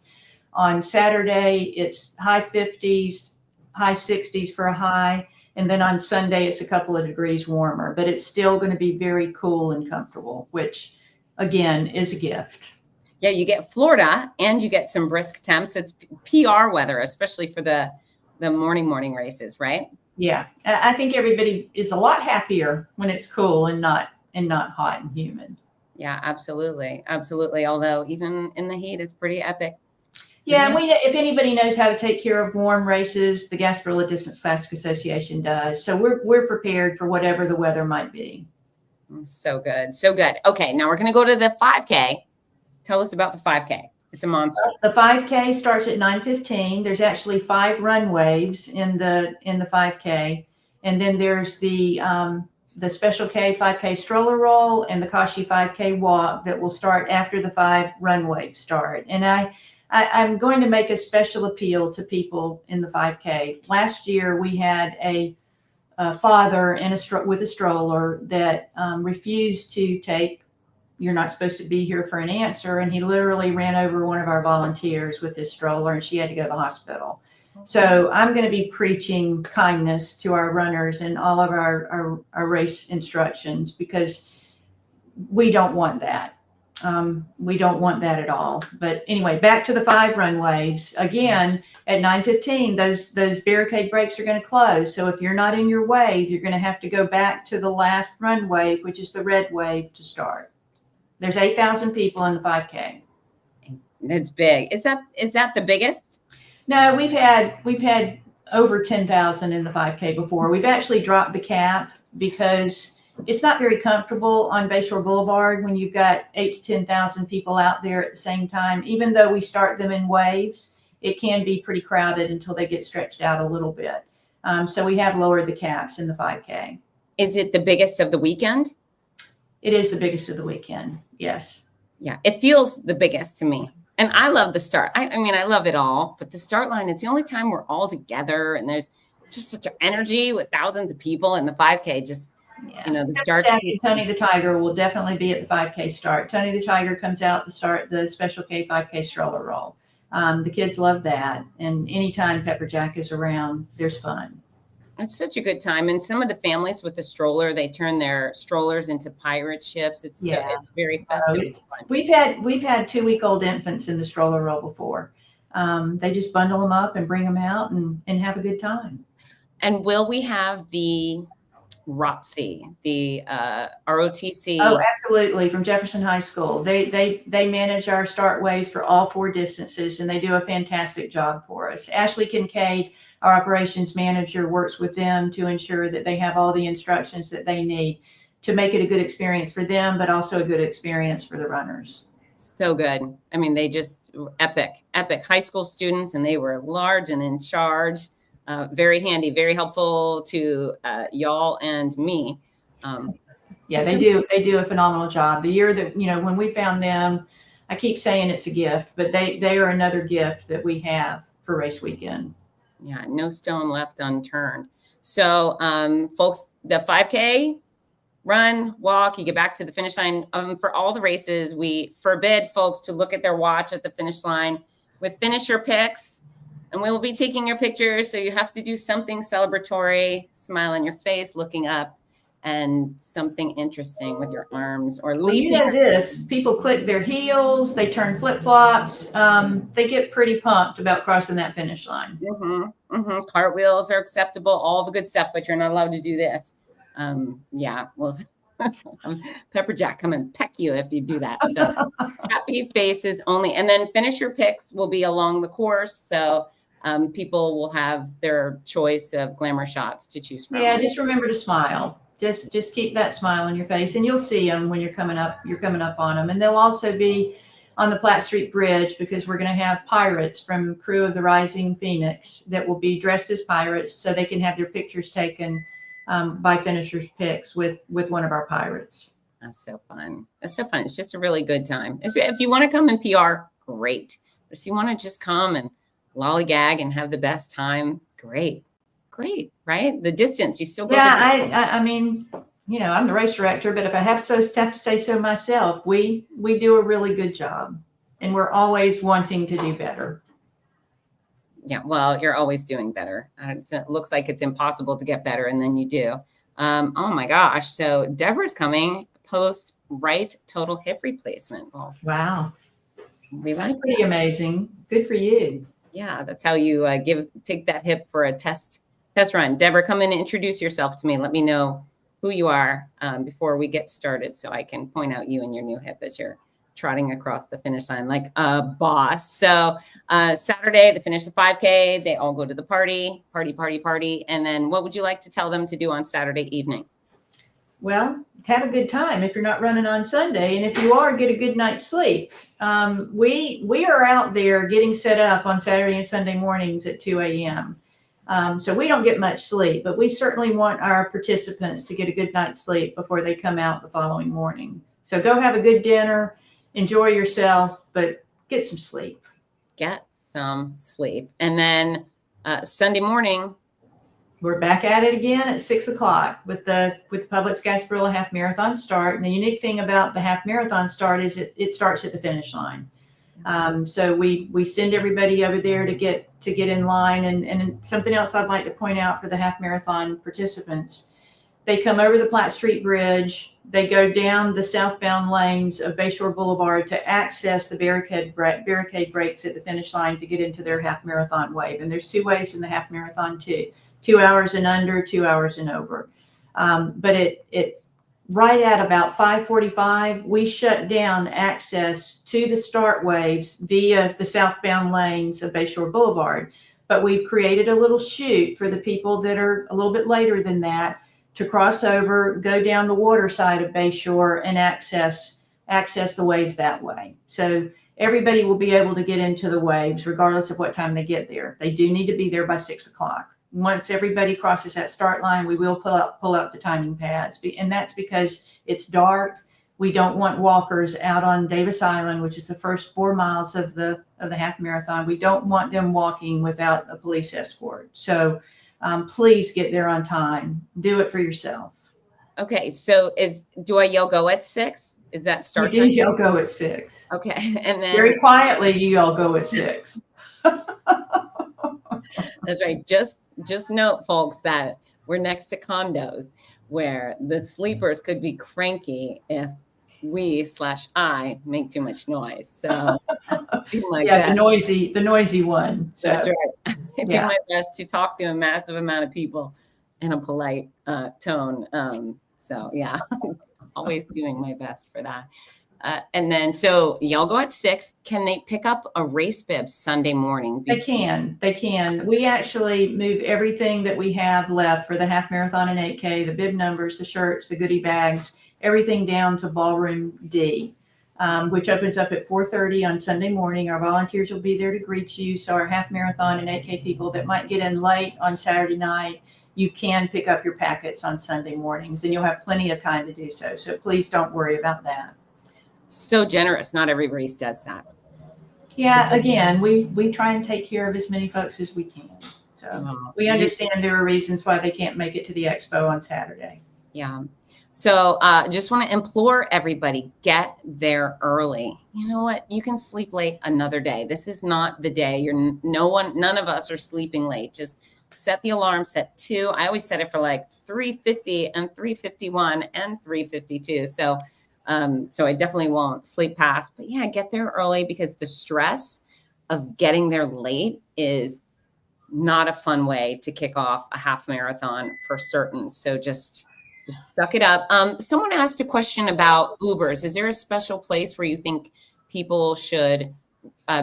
On Saturday, it's high 50s, high 60s for a high. And then on Sunday, it's a couple of degrees warmer, but it's still going to be very cool and comfortable, which again is a gift. Yeah, you get Florida and you get some brisk temps. It's PR weather, especially for the morning races, right? Yeah, I think everybody is a lot happier when it's cool and not hot and humid. Yeah, absolutely. Absolutely. Although even in the heat, it's pretty epic. Yeah, and if anybody knows how to take care of warm races, the Gasparilla Distance Classic Association does. So we're prepared for whatever the weather might be. So good. So good. Okay, now we're going to go to the 5K. Tell us about the 5K. It's a monster. The 5K starts at 9:15. There's actually 5 run waves in the 5K, and then there's the Special K 5K stroller roll and the Kashi 5K walk that will start after the 5 run waves start. And I'm going to make a special appeal to people in the 5K. Last year we had a father with a stroller that refused to take "You're not supposed to be here" for an answer, and he literally ran over one of our volunteers with his stroller, and she had to go to the hospital. So I'm going to be preaching kindness to our runners and all of our race instructions, because we don't want that. We don't want that at all. But anyway, back to the 5 run waves. Again, at 9:15, those barricade breaks are going to close. So if you're not in your wave, you're going to have to go back to the last run wave, which is the red wave, to start. There's 8,000 people in the 5K. It's big. Is that the biggest? No, we've had over 10,000 in the 5K before. We've actually dropped the cap because it's not very comfortable on Bayshore Boulevard when you've got 8,000 to 10,000 people out there at the same time. Even though we start them in waves, it can be pretty crowded until they get stretched out a little bit. So we have lowered the caps in the 5K. Is it the biggest of the weekend? It is the biggest of the weekend. Yes. Yeah, it feels the biggest to me. And I love the start. I mean, I love it all, but the start line, it's the only time we're all together, and there's just such an energy with thousands of people in the 5K. Just, the start. Tony the Tiger will definitely be at the 5K start. Tony the Tiger comes out to start the Special K 5K stroller roll. The kids love that. And anytime Pepper Jack is around, there's fun. It's such a good time. And some of the families with the stroller, they turn their strollers into pirate ships. It's very festive. We've had 2-week-old infants in the stroller roll before. They just bundle them up and bring them out and have a good time. And will we have the ROTC, the ROTC? Oh, absolutely. From Jefferson High School. They manage our start waves for all 4 distances, and they do a fantastic job for us. Ashley Kincaid, our operations manager, works with them to ensure that they have all the instructions that they need to make it a good experience for them, but also a good experience for the runners. So good. I mean, they just epic high school students, and they were large and in charge. Very handy, very helpful to y'all and me. Yeah, they do a phenomenal job. The year that, when we found them, I keep saying it's a gift, but they are another gift that we have for race weekend. Yeah, no stone left unturned. So, folks, the 5K, run, walk, you get back to the finish line. For all the races, we forbid folks to look at their watch at the finish line with finisher pics, and we will be taking your pictures. So you have to do something celebratory, smile on your face, looking up. and something interesting with your arms or Well, you leaping. know this. People click their heels. They turn flip-flops. They get pretty pumped about crossing that finish line. Cartwheels are acceptable, all the good stuff, but you're not allowed to do this. Yeah, well, Pepper Jack come and peck you if you do that. So happy faces only. And then finisher picks will be along the course. So people will have their choice of glamour shots to choose from. Yeah, just remember to smile. Just keep that smile on your face, and you'll see them when you're coming up. You're coming up on them, and they'll also be on the Platte Street Bridge because we're going to have pirates from Crew of the Rising Phoenix that will be dressed as pirates, so they can have their pictures taken by finishers picks with one of our pirates. That's so fun. It's so fun. It's just a really good time. If you want to come and PR, great. But if you want to just come and lollygag and have the best time, great, right? The distance, you still go. Yeah, I mean, you know, I'm the race director, but if I have to say so myself, we do a really good job, and we're always wanting to do better. Yeah, well, you're always doing better. It looks like it's impossible to get better, and then you do. Oh my gosh! So Deborah's coming post right total hip replacement. Well, wow, that's pretty amazing. Good for you. Yeah, that's how you take that hip for a test run. Deborah, come in and introduce yourself to me. Let me know who you are before we get started, so I can point out you and your new hip as you're trotting across the finish line like a boss. So Saturday, they finish the 5K. They all go to the party. And then what would you like to tell them to do on Saturday evening? Well, have a good time if you're not running on Sunday. And if you are, get a good night's sleep. We are out there getting set up on Saturday and Sunday mornings at 2 a.m. So we don't get much sleep, but we certainly want our participants to get a good night's sleep before they come out the following morning. So go have a good dinner, enjoy yourself, but get some sleep. Get some sleep. And then Sunday morning, we're back at it again at 6 o'clock with the Publix Gasparilla half marathon start. And the unique thing about the half marathon start is it starts at the finish line. So we send everybody over there to get in line. And something else I'd like to point out for the half marathon participants, they come over the Platte Street Bridge. They go down the southbound lanes of Bayshore Boulevard to access the barricade breaks at the finish line to get into their half marathon wave. And there's 2 waves in the half marathon too. 2 hours and under, 2 hours and over. But it right at about 5:45, we shut down access to the start waves via the southbound lanes of Bayshore Boulevard. But we've created a little chute for the people that are a little bit later than that to cross over, go down the water side of Bayshore and access the waves that way. So everybody will be able to get into the waves regardless of what time they get there. They do need to be there by 6 o'clock. Once everybody crosses that start line, we will pull up the timing pads. And that's because it's dark. We don't want walkers out on Davis Island, which is the first 4 miles of the half marathon. We don't want them walking without a police escort. So please get there on time. Do it for yourself. Okay, so do I yell go at 6? Is that start time? You do yell go at 6. Okay, and then very quietly you yell go at 6. That's right. Just note, folks, that we're next to condos where the sleepers could be cranky if I make too much noise. So the noisy one. So that's right. I do my best to talk to a massive amount of people in a polite tone. So yeah, always doing my best for that. And then, so y'all go at 6. Can they pick up a race bib Sunday morning? They can. We actually move everything that we have left for the half marathon and 8K, the bib numbers, the shirts, the goodie bags, everything down to ballroom D, which opens up at 4:30 on Sunday morning. Our volunteers will be there to greet you. So our half marathon and 8K people that might get in late on Saturday night, you can pick up your packets on Sunday mornings, and you'll have plenty of time to do so. So please don't worry about that. So generous. Not every race does that. Yeah, again, we try and take care of as many folks as we can. So we understand there are reasons why they can't make it to the expo on Saturday. Yeah. So just want to implore everybody, get there early. You know what? You can sleep late another day. This is not the day. None of us are sleeping late. Just set the alarm, set 2. I always set it for like 3:50 and 3:51 and 3:52. So I definitely won't sleep past, but yeah, get there early because the stress of getting there late is not a fun way to kick off a half marathon for certain. So just suck it up. Someone asked a question about Ubers. Is there a special place where you think people should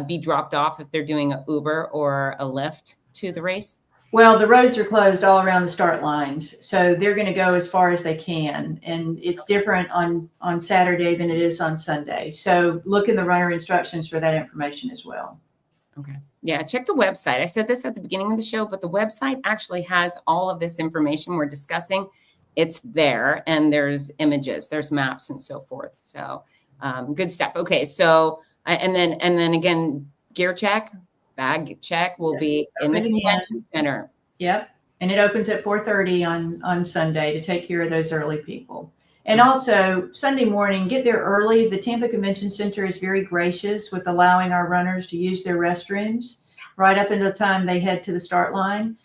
be dropped off if they're doing an Uber or a Lyft to the race? Well, the roads are closed all around the start lines, so they're going to go as far as they can, and it's different on Saturday than it is on Sunday. So look in the runner instructions for that information as well. Okay. Yeah, check the website. I said this at the beginning of the show, but the website actually has all of this information we're discussing. It's there, and there's images, there's maps, and so forth. So good stuff. Okay, so and then again, gear check, bag check will be in the convention center. Yep, and it opens at 4:30 on Sunday to take care of those early people. And also Sunday morning, get there early. The Tampa Convention Center is very gracious with allowing our runners to use their restrooms right up until the time they head to the start line.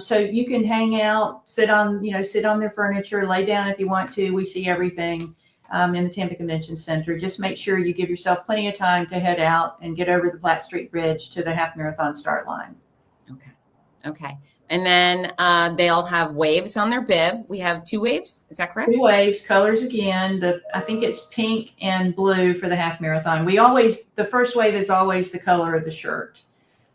So you can hang out, sit on their furniture, lay down if you want to. We see everything in the Tampa Convention Center. Just make sure you give yourself plenty of time to head out and get over the Platte Street Bridge to the half marathon start line. Okay. And then they'll have waves on their bib. We have 2 waves. Is that correct? 2 waves, colors again. I think it's pink and blue for the half marathon. The first wave is always the color of the shirt.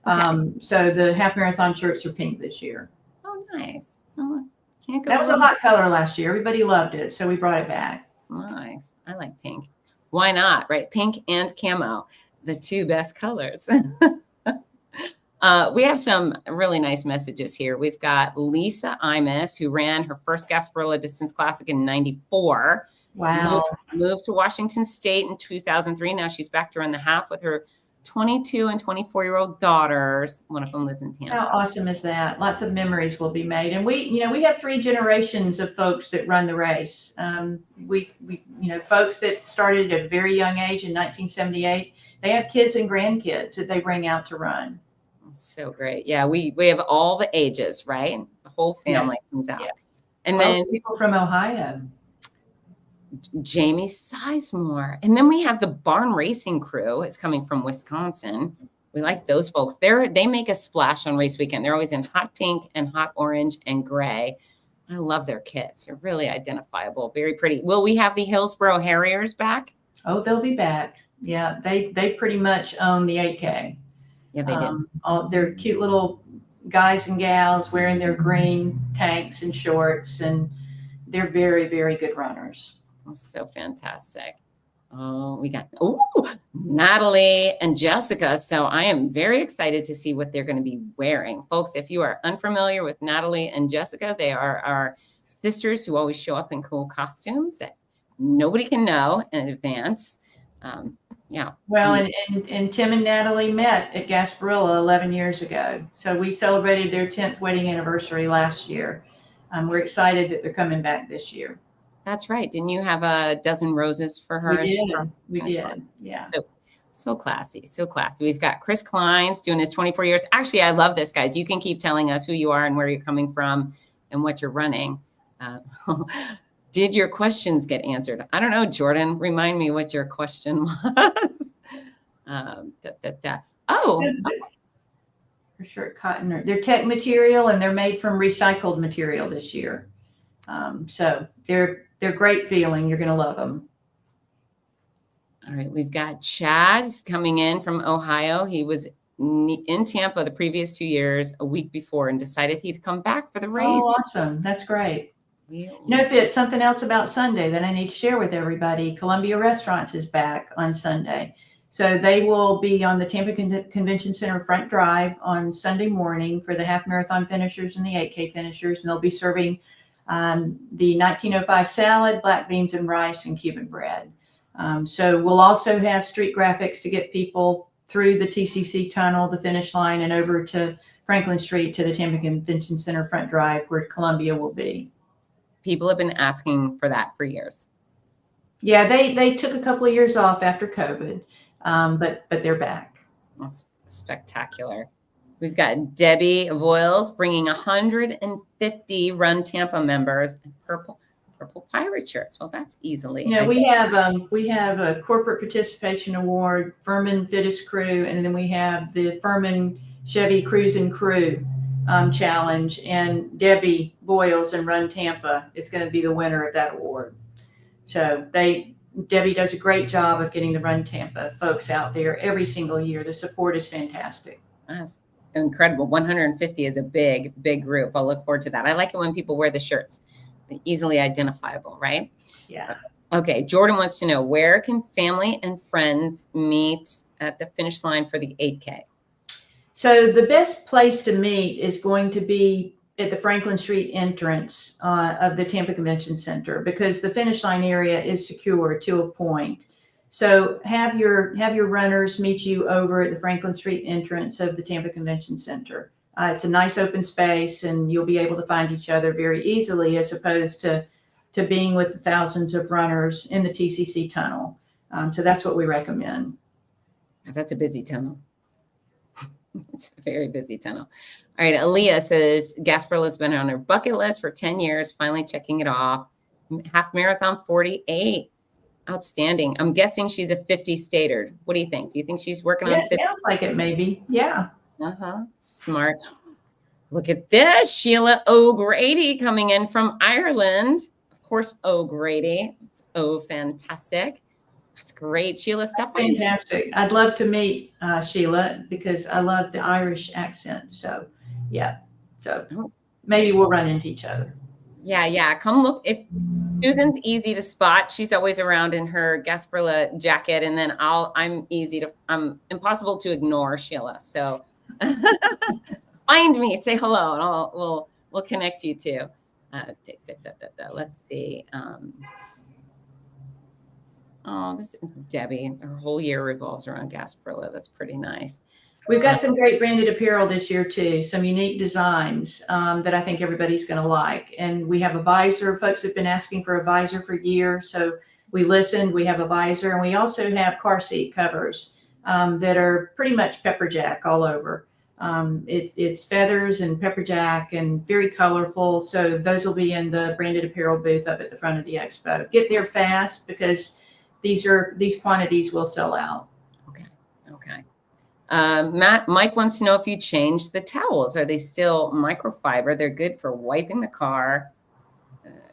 Okay. So the half marathon shirts are pink this year. Oh, nice. Oh, can't go that was a hot color last year. Everybody loved it, so we brought it back. Nice. I like pink. Why not, right? Pink and camo, the 2 best colors. We have some really nice messages here. We've got Lisa Imus, who ran her first Gasparilla Distance Classic in 94. Wow. Moved to Washington State in 2003. Now she's back to run the half with her 22 and 24-year-old daughters. One of them lives in Tampa. How awesome is that? Lots of memories will be made. And we have 3 generations of folks that run the race. We folks that started at a very young age in 1978, they have kids and grandkids that they bring out to run. So great. Yeah, we have all the ages, right? The whole family comes out. Yes. And then people from Ohio. Jamie Sizemore. And then we have the Barn Racing Crew. It's coming from Wisconsin. We like those folks. They make a splash on race weekend. They're always in hot pink and hot orange and gray. I love their kits. They're really identifiable. Very pretty. Will we have the Hillsborough Harriers back? Oh, they'll be back. Yeah, they pretty much own the 8K. Yeah, they do. They're cute little guys and gals wearing their green tanks and shorts, and they're very, very good runners. So fantastic. We got Natalie and Jessica. So I am very excited to see what they're going to be wearing. Folks, if you are unfamiliar with Natalie and Jessica, they are our sisters who always show up in cool costumes that nobody can know in advance. Yeah. Well, and Tim and Natalie met at Gasparilla 11 years ago. So we celebrated their 10th wedding anniversary last year. We're excited that they're coming back this year. That's right. Didn't you have a dozen roses for her? We did. Yeah. So classy. So classy. We've got Chris Klein's doing his 24 years. Actually, I love this, guys. You can keep telling us who you are and where you're coming from and what you're running. Did your questions get answered? I don't know, Jordan. Remind me what your question was. Oh. For sure, cotton. They're tech material and they're made from recycled material this year. So they're great feeling. You're going to love them. All right. We've got Chad coming in from Ohio. He was in Tampa the previous 2 years, a week before, and decided he'd come back for the race. Oh, awesome. That's great. Fitz, something else about Sunday that I need to share with everybody. Columbia Restaurants is back on Sunday. So they will be on the Tampa Convention Center front drive on Sunday morning for the half marathon finishers and the 8K finishers. And they'll be serving the 1905 salad, black beans and rice, and Cuban bread. So we'll also have street graphics to get people through the TCC tunnel, the finish line, and over to Franklin Street to the Tampa Convention Center front drive where Columbia will be. People have been asking for that for years. Yeah, they took a couple of years off after COVID, but they're back. That's spectacular. We've got Debbie Voiles bringing 150 Run Tampa members and purple pirate shirts. Well, that's easily. Yeah, we have a corporate participation award, Furman Fittest Crew, and then we have the Furman Chevy Cruise and Crew challenge. And Debbie Voiles and Run Tampa is going to be the winner of that award. So Debbie does a great job of getting the Run Tampa folks out there every single year. The support is fantastic. That's incredible. 150 is a big group. I'll look forward to that. I like it when people wear the shirts, easily identifiable, right? Yeah. Okay. Jordan wants to know, where can family and friends meet at the finish line for the 8K? So the best place to meet is going to be at the Franklin Street entrance of the Tampa Convention Center, because the finish line area is secure to a point. So have your runners meet you over at the Franklin Street entrance of the Tampa Convention Center. It's a nice open space, and you'll be able to find each other very easily, as opposed to being with thousands of runners in the TCC tunnel. So that's what we recommend. That's a busy tunnel. It's a very busy tunnel. All right. Aaliyah says Gasparilla's been on her bucket list for 10 years, finally checking it off. Half marathon 48. Outstanding. I'm guessing she's a 50 stater. What do you think? Do you think she's working on 50? Sounds like it, maybe. Yeah. Smart. Look at this. Sheila O'Grady coming in from Ireland. Of course, O'Grady. It's fantastic. That's great. Sheila, step on. Fantastic. I'd love to meet Sheila, because I love the Irish accent. So, yeah. So maybe we'll run into each other. Yeah. Come look. If Susan's easy to spot, she's always around in her Gasparilla jacket, and then I'm impossible to ignore, Sheila. So find me, say hello, and we'll connect you too. Let's see. This is Debbie. Her whole year revolves around Gasparilla. That's pretty nice. We've got some great branded apparel this year too, some unique designs that I think everybody's going to like. And we have a visor. Folks have been asking for a visor for years, so we listened. We have a visor, and we also have car seat covers that are pretty much pepper jack all over. It's feathers and pepper jack and very colorful. So those will be in the branded apparel booth up at the front of the expo. Get there fast, because these quantities will sell out. Okay. Mike wants to know if you changed the towels. Are they still microfiber? They're good for wiping the car.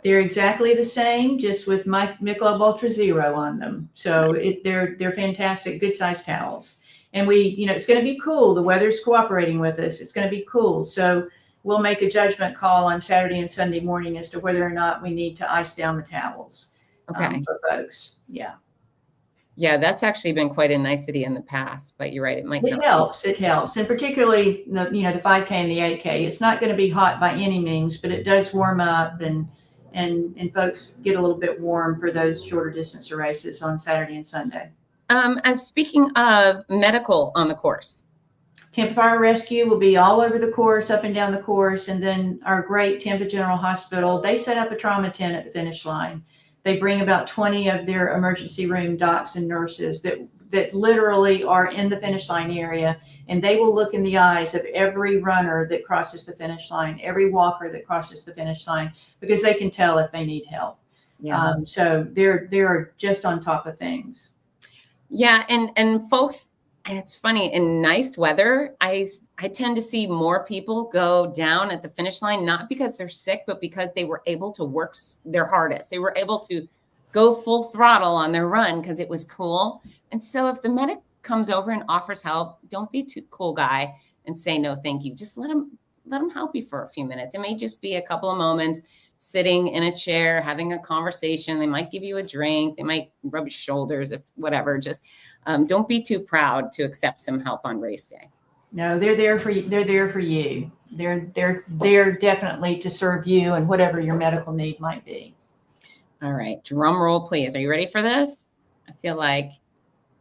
They're exactly the same, just with Michelob Ultra Zero on them. So they're fantastic, good sized towels. And it's going to be cool. The weather's cooperating with us. It's going to be cool. So we'll make a judgment call on Saturday and Sunday morning as to whether or not we need to ice down the towels. For folks. Yeah, that's actually been quite a nicety in the past, but you're right. It helps. And particularly the 5K and the 8K, it's not going to be hot by any means, but it does warm up, and folks get a little bit warm for those shorter distance races on Saturday and Sunday. As speaking of medical on the course, Tampa Fire Rescue will be all over the course, up and down the course. And then our great Tampa General Hospital, they set up a trauma tent at the finish line. They bring about 20 of their emergency room docs and nurses that literally are in the finish line area, and they will look in the eyes of every runner that crosses the finish line, every walker that crosses the finish line, because they can tell if they need help. So they're just on top of things. Yeah, and folks, it's funny, in nice weather, I tend to see more people go down at the finish line, not because they're sick, but because they were able to work their hardest. They were able to go full throttle on their run because it was cool. And so if the medic comes over and offers help, don't be too cool guy and say no thank you. Just let them help you for a few minutes. It may just be a couple of moments sitting in a chair, having a conversation. They might give you a drink. They might rub your shoulders, if whatever. Just don't be too proud to accept some help on race day. No, they're there for you. They're there for you. They're definitely to serve you and whatever your medical need might be. All right, drum roll, please. Are you ready for this? I feel like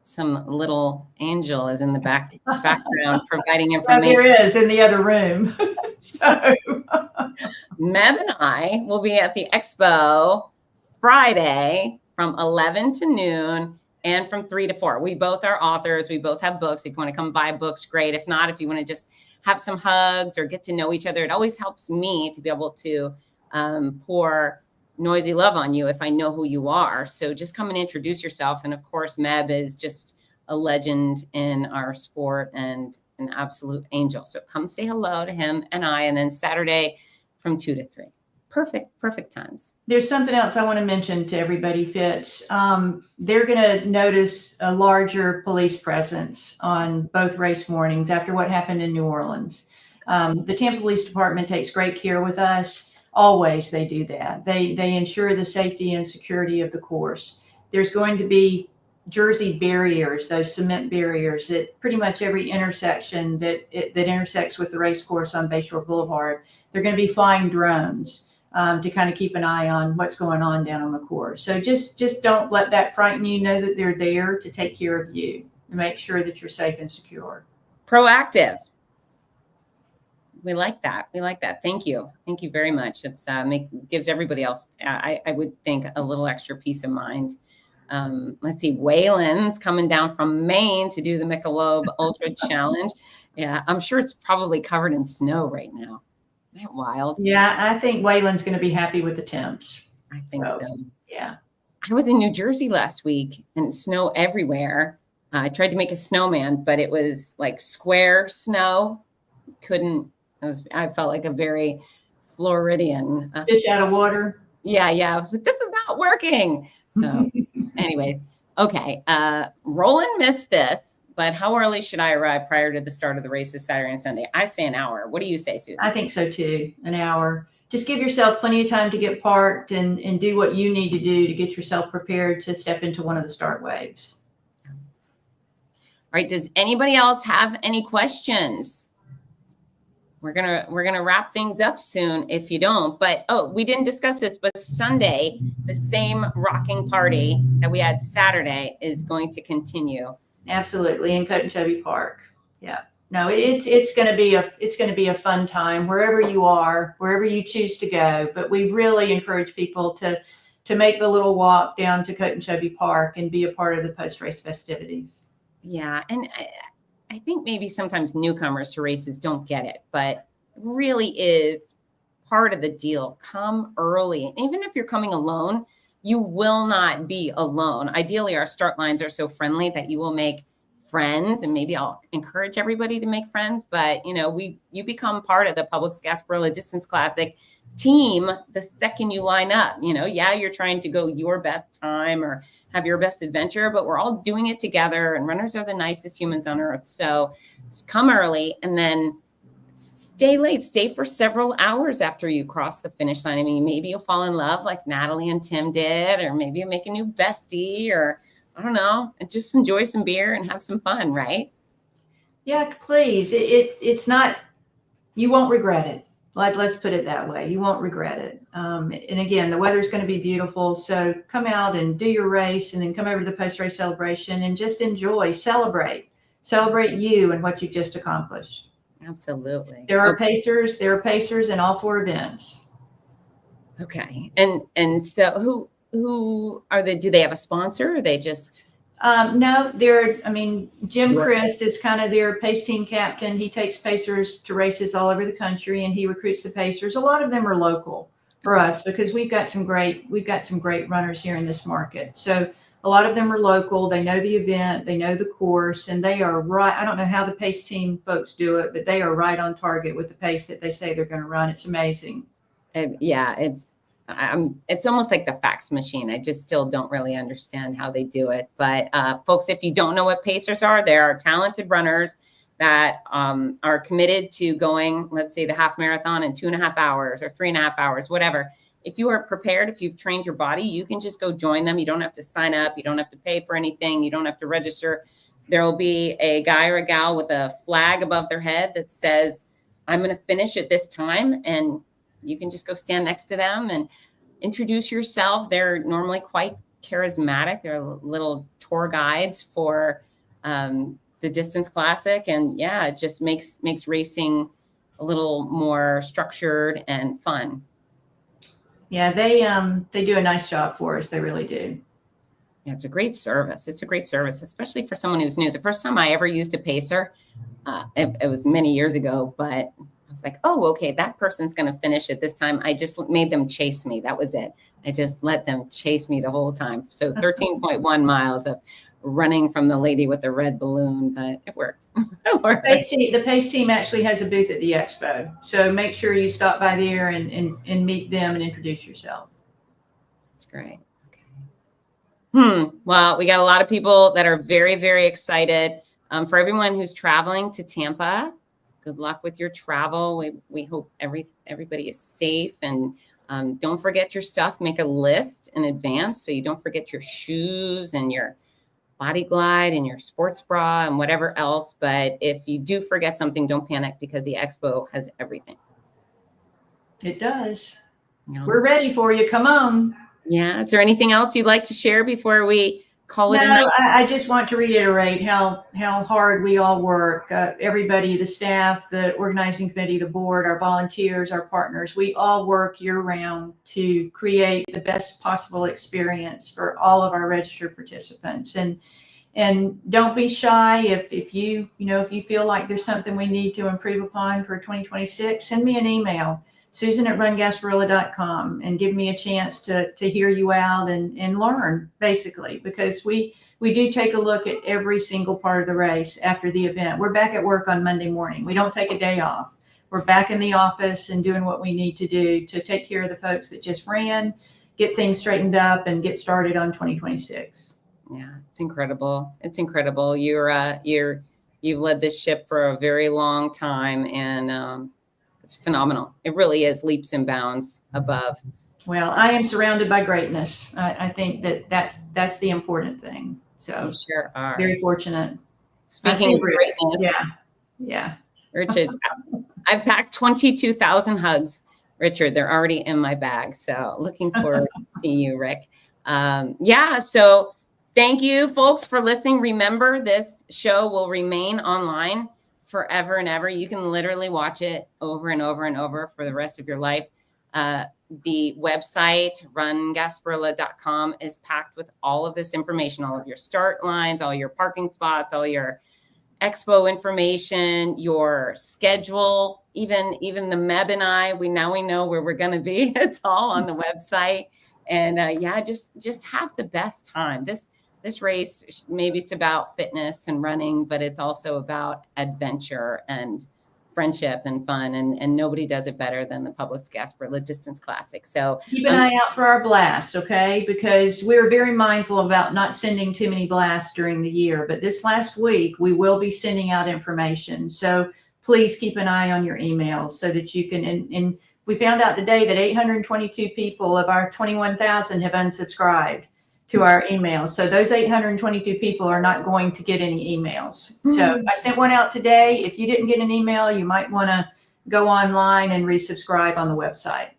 some little angel is in the background providing information. Well, there is in the other room. So Mev and I will be at the expo Friday from 11 to noon and from 3 to 4. We both are authors. We both have books. If you want to come buy books, great. If not, if you want to just have some hugs or get to know each other. It always helps me to be able to pour noisy love on you if I know who you are. So just come and introduce yourself. And of course, Meb is just a legend in our sport and an absolute angel. So come say hello to him and I, and then Saturday from 2 to 3. Perfect times. There's something else I want to mention to everybody, Fitz. They're going to notice a larger police presence on both race mornings after what happened in New Orleans. The Tampa Police Department takes great care with us. Always they do that. They ensure the safety and security of the course. There's going to be Jersey barriers, those cement barriers at pretty much every intersection that intersects with the race course on Bayshore Boulevard. They're going to be flying drones to kind of keep an eye on what's going on down on the course. So just don't let that frighten you. Know that they're there to take care of you, to make sure that you're safe and secure. Proactive. We like that. Thank you very much. It's gives everybody else, I would think, a little extra peace of mind. Let's see, Waylon's coming down from Maine to do the Michelob Ultra Challenge. Yeah, I'm sure it's probably covered in snow right now. Isn't that wild? Yeah, I think Waylon's going to be happy with the temps. I think so. Yeah. I was in New Jersey last week and snow everywhere. I tried to make a snowman, but it was like square snow. I felt like a very Floridian. Fish out of water. Yeah. I was like, this is not working. So anyways, okay. Roland missed this, but how early should I arrive prior to the start of the races Saturday and Sunday? I say an hour. What do you say, Susan? I think so too. An hour. Just give yourself plenty of time to get parked and do what you need to do to get yourself prepared to step into one of the start waves. All right. Does anybody else have any questions? We're gonna wrap things up soon if you don't. But we didn't discuss this, but Sunday, the same rocking party that we had Saturday is going to continue. Absolutely, in Cotonchovy Park. Yeah. No, it's going to be a fun time wherever you are, wherever you choose to go. But we really encourage people to make the little walk down to Cotonchovy Park and be a part of the post-race festivities. Yeah, and I think maybe sometimes newcomers to races don't get it, but it really is part of the deal. Come early. Even if you're coming alone, you will not be alone. Ideally, our start lines are so friendly that you will make friends, and maybe I'll encourage everybody to make friends. But you become part of the Publix Gasparilla Distance Classic team the second you line up. You're trying to go your best time or have your best adventure, but we're all doing it together, and runners are the nicest humans on earth. So just come early and then stay late. Stay for several hours after you cross the finish line. I mean, maybe you'll fall in love like Natalie and Tim did, or maybe you'll make a new bestie, or I don't know, and just enjoy some beer and have some fun, right? Yeah, please. It's not, you won't regret it. Let's put it that way. You won't regret it. And again, the weather's going to be beautiful. So come out and do your race, and then come over to the post-race celebration and just enjoy, celebrate you and what you've just accomplished. Absolutely. There are pacers in all 4 events. Okay. And so who are they? Do they have a sponsor? Or are they just? No, Jim Christ is kind of their pace team captain. He takes pacers to races all over the country, and he recruits the pacers. A lot of them are local for us because we've got some great runners here in this market. So a lot of them are local. They know the event, they know the course, and they are right. I don't know how the pace team folks do it, but they are right on target with the pace that they say they're going to run. It's amazing. Yeah, it's almost like the fax machine. I just still don't really understand how they do it. But folks, if you don't know what pacers are, there are talented runners that are committed to going, let's say, the half marathon in 2.5 hours or 3.5 hours, whatever. If you are prepared, if you've trained your body, you can just go join them. You don't have to sign up. You don't have to pay for anything. You don't have to register. There will be a guy or a gal with a flag above their head that says, I'm going to finish at this time. And you can just go stand next to them and introduce yourself. They're normally quite charismatic. They're little tour guides for the Distance Classic. And yeah, it just makes racing a little more structured and fun. Yeah, they do a nice job for us. They really do. Yeah, it's a great service. It's a great service, especially for someone who's new. The first time I ever used a pacer, it was many years ago, but I was like, oh, okay, that person's going to finish it this time. I just made them chase me. That was it. I just let them chase me the whole time. So 13.1 miles of running from the lady with the red balloon, but it worked. It worked. The PACE team actually has a booth at the expo. So make sure you stop by there and meet them and introduce yourself. That's great. Well, we got a lot of people that are very, very excited. For everyone who's traveling to Tampa, good luck with your travel. We hope everybody is safe, and don't forget your stuff. Make a list in advance so you don't forget your shoes and your body glide and your sports bra and whatever else. But if you do forget something, don't panic, because the expo has everything. It does. You know? We're ready for you. Come on. Yeah. Is there anything else you'd like to share before we call it a night? I just want to reiterate how hard we all work. Everybody, the staff, the organizing committee, the board, our volunteers, our partners, we all work year round to create the best possible experience for all of our registered participants. And don't be shy if you feel like there's something we need to improve upon for 2026, send me an email, Susan@rungasparilla.com, and give me a chance to hear you out and learn, basically, because we do take a look at every single part of the race after the event. We're back at work on Monday morning. We don't take a day off. We're back in the office and doing what we need to do to take care of the folks that just ran, get things straightened up, and get started on 2026. Yeah, it's incredible. It's incredible. You've led this ship for a very long time, and it's phenomenal. It really is leaps and bounds above. Well, I am surrounded by greatness. I think that's the important thing. So you sure are. Very fortunate. Speaking of greatness, yeah. Richard, I've packed 22,000 hugs. Richard, they're already in my bag. So looking forward to seeing you, Rick. So thank you, folks, for listening. Remember, this show will remain online forever and ever. You can literally watch it over and over and over for the rest of your life. The website, rungasparilla.com, is packed with all of this information, all of your start lines, all your parking spots, all your expo information, your schedule, even the Meb and I, we know where we're going to be. It's all on the website. And just have the best time. This race, maybe it's about fitness and running, but it's also about adventure and friendship and fun. And nobody does it better than the Publix Gasparilla Distance Classic. So keep an eye out for our blasts, okay? Because we're very mindful about not sending too many blasts during the year. But this last week, we will be sending out information. So please keep an eye on your emails so that you can, and we found out today that 822 people of our 21,000 have unsubscribed to our emails. So those 822 people are not going to get any emails. So I sent one out today. If you didn't get an email, you might want to go online and resubscribe on the website.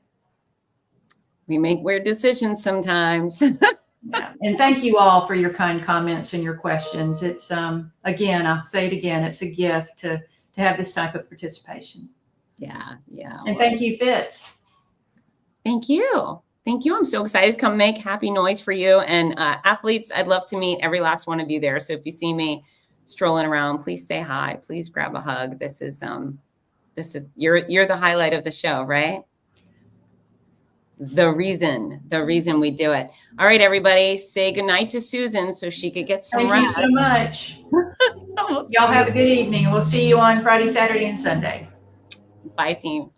We make weird decisions sometimes. Yeah. And thank you all for your kind comments and your questions. It's, again, I'll say it again, it's a gift to have this type of participation. Yeah. And thank you, Fitz. Thank you. I'm so excited to come make happy noise for you. And athletes, I'd love to meet every last one of you there. So if you see me strolling around, please say hi. Please grab a hug. This is you're the highlight of the show, right? The reason we do it. All right, everybody, say goodnight to Susan so she could get some rest. Thank you so much. Y'all have a good evening. We'll see you on Friday, Saturday, and Sunday. Bye, team.